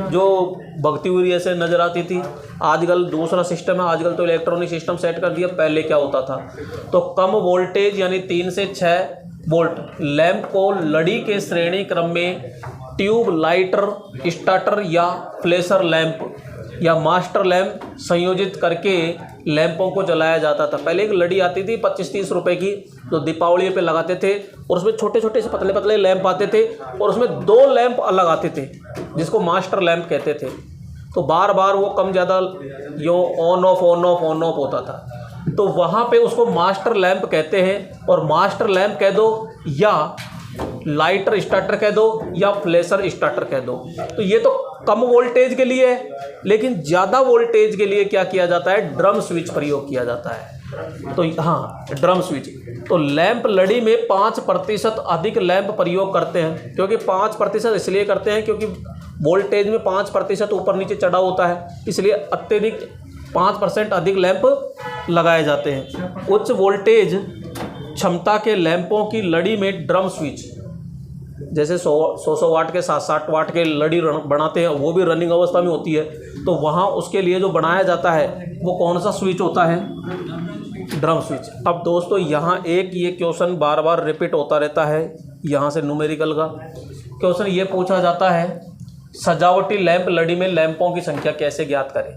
जो भगती हुई ऐसे नज़र आती थी। आजकल दूसरा सिस्टम है, आजकल तो इलेक्ट्रॉनिक सिस्टम सेट कर दिया। पहले क्या होता था, तो कम वोल्टेज यानी 3 से 6 वोल्ट लैंप को लड़ी के श्रेणी क्रम में ट्यूब लाइटर, स्टार्टर या फ्लैशर लैंप या मास्टर लैंप संयोजित करके लैंपों को जलाया जाता था। पहले एक लड़ी आती थी 25-30 रुपए की, जो दीपावली पे लगाते थे, और उसमें छोटे छोटे से पतले पतले लैंप आते थे, और उसमें 2 लैंप अलग आते थे जिसको मास्टर लैंप कहते थे। तो बार बार वो कम ज़्यादा यो ऑन ऑफ होता था। तो वहाँ पे उसको मास्टर लैंप कहते हैं, और मास्टर लैंप कह दो या लाइटर स्टार्टर कह दो या फ्लैशर स्टार्टर कह दो। तो ये तो कम वोल्टेज के लिए है, लेकिन ज़्यादा वोल्टेज के लिए क्या किया जाता है, ड्रम स्विच प्रयोग किया जाता है। तो हाँ, ड्रम स्विच। तो लैंप लड़ी में 5% अधिक लैंप प्रयोग करते हैं, क्योंकि 5% इसलिए करते हैं क्योंकि वोल्टेज में 5% ऊपर नीचे चढ़ा होता है, इसलिए अत्यधिक 5% अधिक लैंप लगाए जाते हैं। उच्च वोल्टेज क्षमता के लैंपों की लड़ी में ड्रम स्विच, जैसे 100 वाट के 60 वाट के लड़ी बनाते हैं, वो भी रनिंग अवस्था में होती है, तो वहाँ उसके लिए जो बनाया जाता है वो कौन सा स्विच होता है, ड्रम स्विच। अब दोस्तों यहाँ एक ये क्वेश्चन बार बार रिपीट होता रहता है, यहाँ से न्यूमेरिकल का क्वेश्चन ये पूछा जाता है, सजावटी लैंप लड़ी में लैंपों की संख्या कैसे ज्ञात करें।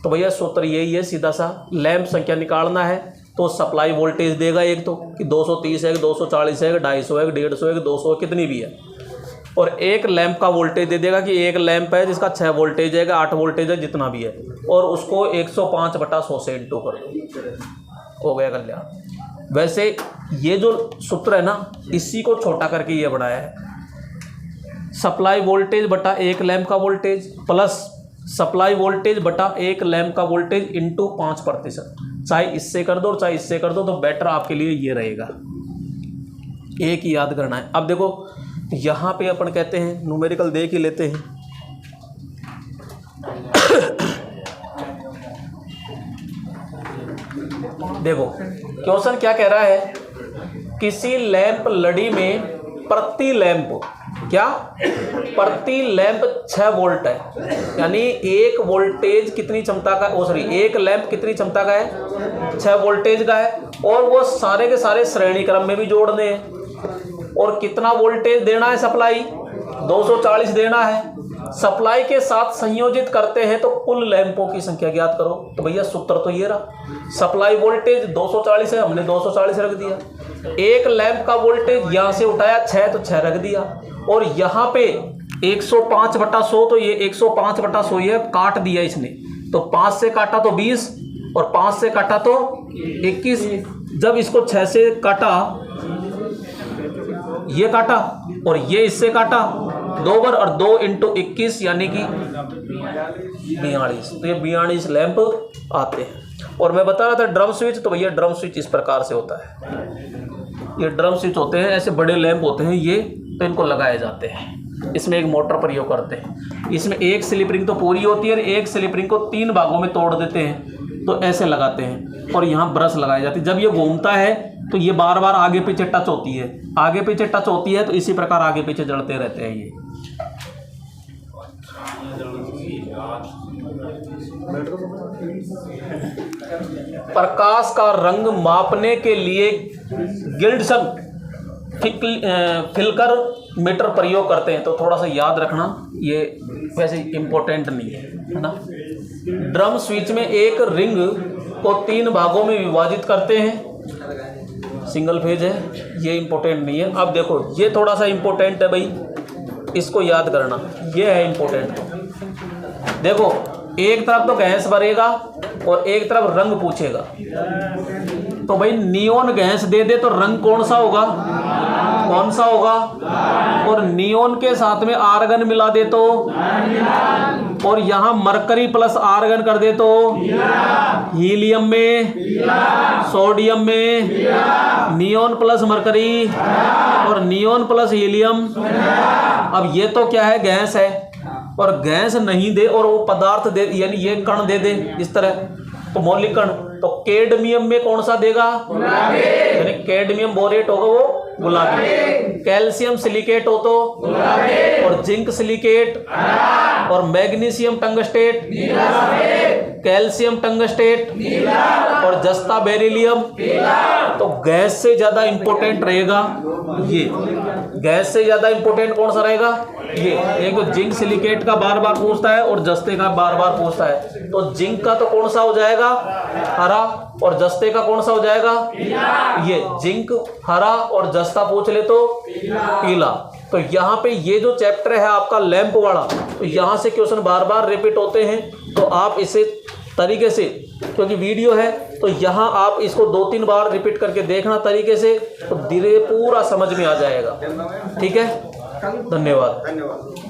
तो भैया सूत्र यही है, सीधा सा लैंप संख्या निकालना है तो सप्लाई वोल्टेज देगा एक तो कि 230 है, 240 है, 250 है, 150 है, 200 है, कितनी भी है, और एक लैंप का वोल्टेज दे देगा कि एक लैंप है जिसका 6 वोल्टेज है, 8 वोल्टेज है, जितना भी है, और उसको 105/100 से इंटू कर दो, हो गया कल्याण। वैसे ये जो सूत्र है ना, इसी को छोटा करके ये बनाया है, सप्लाई वोल्टेज बटा एक लैंप का वोल्टेज प्लस सप्लाई वोल्टेज बटा एक लैंप का वोल्टेज इंटू 5%। चाहे इससे कर दो और चाहे इससे कर दो, तो बेटर आपके लिए ये रहेगा, एक ही याद करना है। अब देखो यहाँ पे अपन कहते हैं न्यूमेरिकल देख ही लेते हैं। देखो क्वेश्चन क्या कह रहा है, किसी लैंप लड़ी में प्रति लैंप प्रति लैंप 6 वोल्ट है, यानी एक वोल्टेज कितनी क्षमता का, एक लैंप कितनी क्षमता का है, 6 वोल्टेज का है, और वो सारे के सारे श्रेणी क्रम में भी जोड़ने हैं। और कितना वोल्टेज देना है, सप्लाई 240 देना है, सप्लाई के साथ संयोजित करते हैं तो कुल लैंपों की संख्या ज्ञात करो। तो भैया सूत्र तो ये रहा, सप्लाई वोल्टेज 240 है, हमने 240 रख दिया, एक लैंप का वोल्टेज यहाँ से उठाया 6 तो 6 रख दिया, और यहाँ पे 105/100, तो ये 105/100 ये काट दिया इसने, तो 5 से काटा तो 20 और 5 से काटा तो 21। जब इसको 6 से काटा, ये काटा और ये इससे काटा, 2 बार और 2 × 21 यानी कि 42। तो ये 42 लैंप आते हैं। और मैं बता रहा था ड्रम स्विच, तो भैया ड्रम स्विच इस प्रकार से होता है, ये ड्रम स्विच होते हैं, ऐसे बड़े लैंप होते हैं ये, तो इनको लगाए जाते हैं, इसमें एक मोटर प्रयोग करते हैं, इसमें एक स्लिप रिंग तो पूरी होती है, एक स्लिप रिंग को 3 भागों में तोड़ देते हैं, तो ऐसे लगाते हैं, और यहाँ ब्रश लगाई जाती है। जब ये घूमता है तो ये बार बार आगे पीछे टच होती है, आगे पीछे टच होती है, तो इसी प्रकार आगे पीछे जड़ते रहते हैं ये। प्रकाश का रंग मापने के लिए गिल्डसन फिल्कर मीटर प्रयोग करते हैं, तो थोड़ा सा याद रखना, ये वैसे इंपॉर्टेंट नहीं है ना। ड्रम स्विच में एक रिंग को 3 भागों में विभाजित करते हैं, सिंगल फेज है, ये इंपॉर्टेंट नहीं है। अब देखो ये थोड़ा सा इंपॉर्टेंट है भाई, इसको याद करना, ये है इंपॉर्टेंट। देखो एक तरफ तो गैस भरेगा और एक तरफ रंग पूछेगा, तो भाई नियोन गैस दे दे तो रंग कौन सा होगा, और नियोन के साथ में आर्गन मिला दे तो, और यहाँ मरकरी प्लस आर्गन कर दे तो हीलियम में, सोडियम में नियोन प्लस मरकरी और नियोन प्लस हीलियम। अब ये तो क्या है, गैस है, और गैस नहीं दे और वो पदार्थ दे, यानी ये कण दे दे इस तरह, तो मौलिक कण, तो कैडमियम में कौन सा देगा, यानी कैडमियम बोरेट होगा वो गुलाबी, कैल्शियम सिलिकेट हो तो गुलाबी, और जिंक सिलिकेट, और मैग्नीशियम टंगस्टेट, कैल्शियम टंगस्टेट, और जस्ता बेरिलियम। तो गैस से ज्यादा इंपॉर्टेंट रहेगा ये, गैस से ज्यादा इंपॉर्टेंट कौन सा रहेगा, ये। एक जिंक सिलिकेट का बार बार पूछता है और जस्ते का बार बार पूछता है, तो जिंक का तो कौन सा हो जाएगा, हरा, और जस्ते का कौन सा हो जाएगा, ये। जिंक हरा और जस्ता पूछ ले तो पीला। तो यहाँ पे ये जो चैप्टर है आपका लैंप वाला, तो यहाँ से क्वेश्चन बार बार रिपीट होते हैं, तो आप इसे तरीके से, क्योंकि वीडियो है तो यहाँ आप इसको 2-3 बार रिपीट करके देखना तरीके से, तो धीरे पूरा समझ में आ जाएगा। ठीक है, धन्यवाद।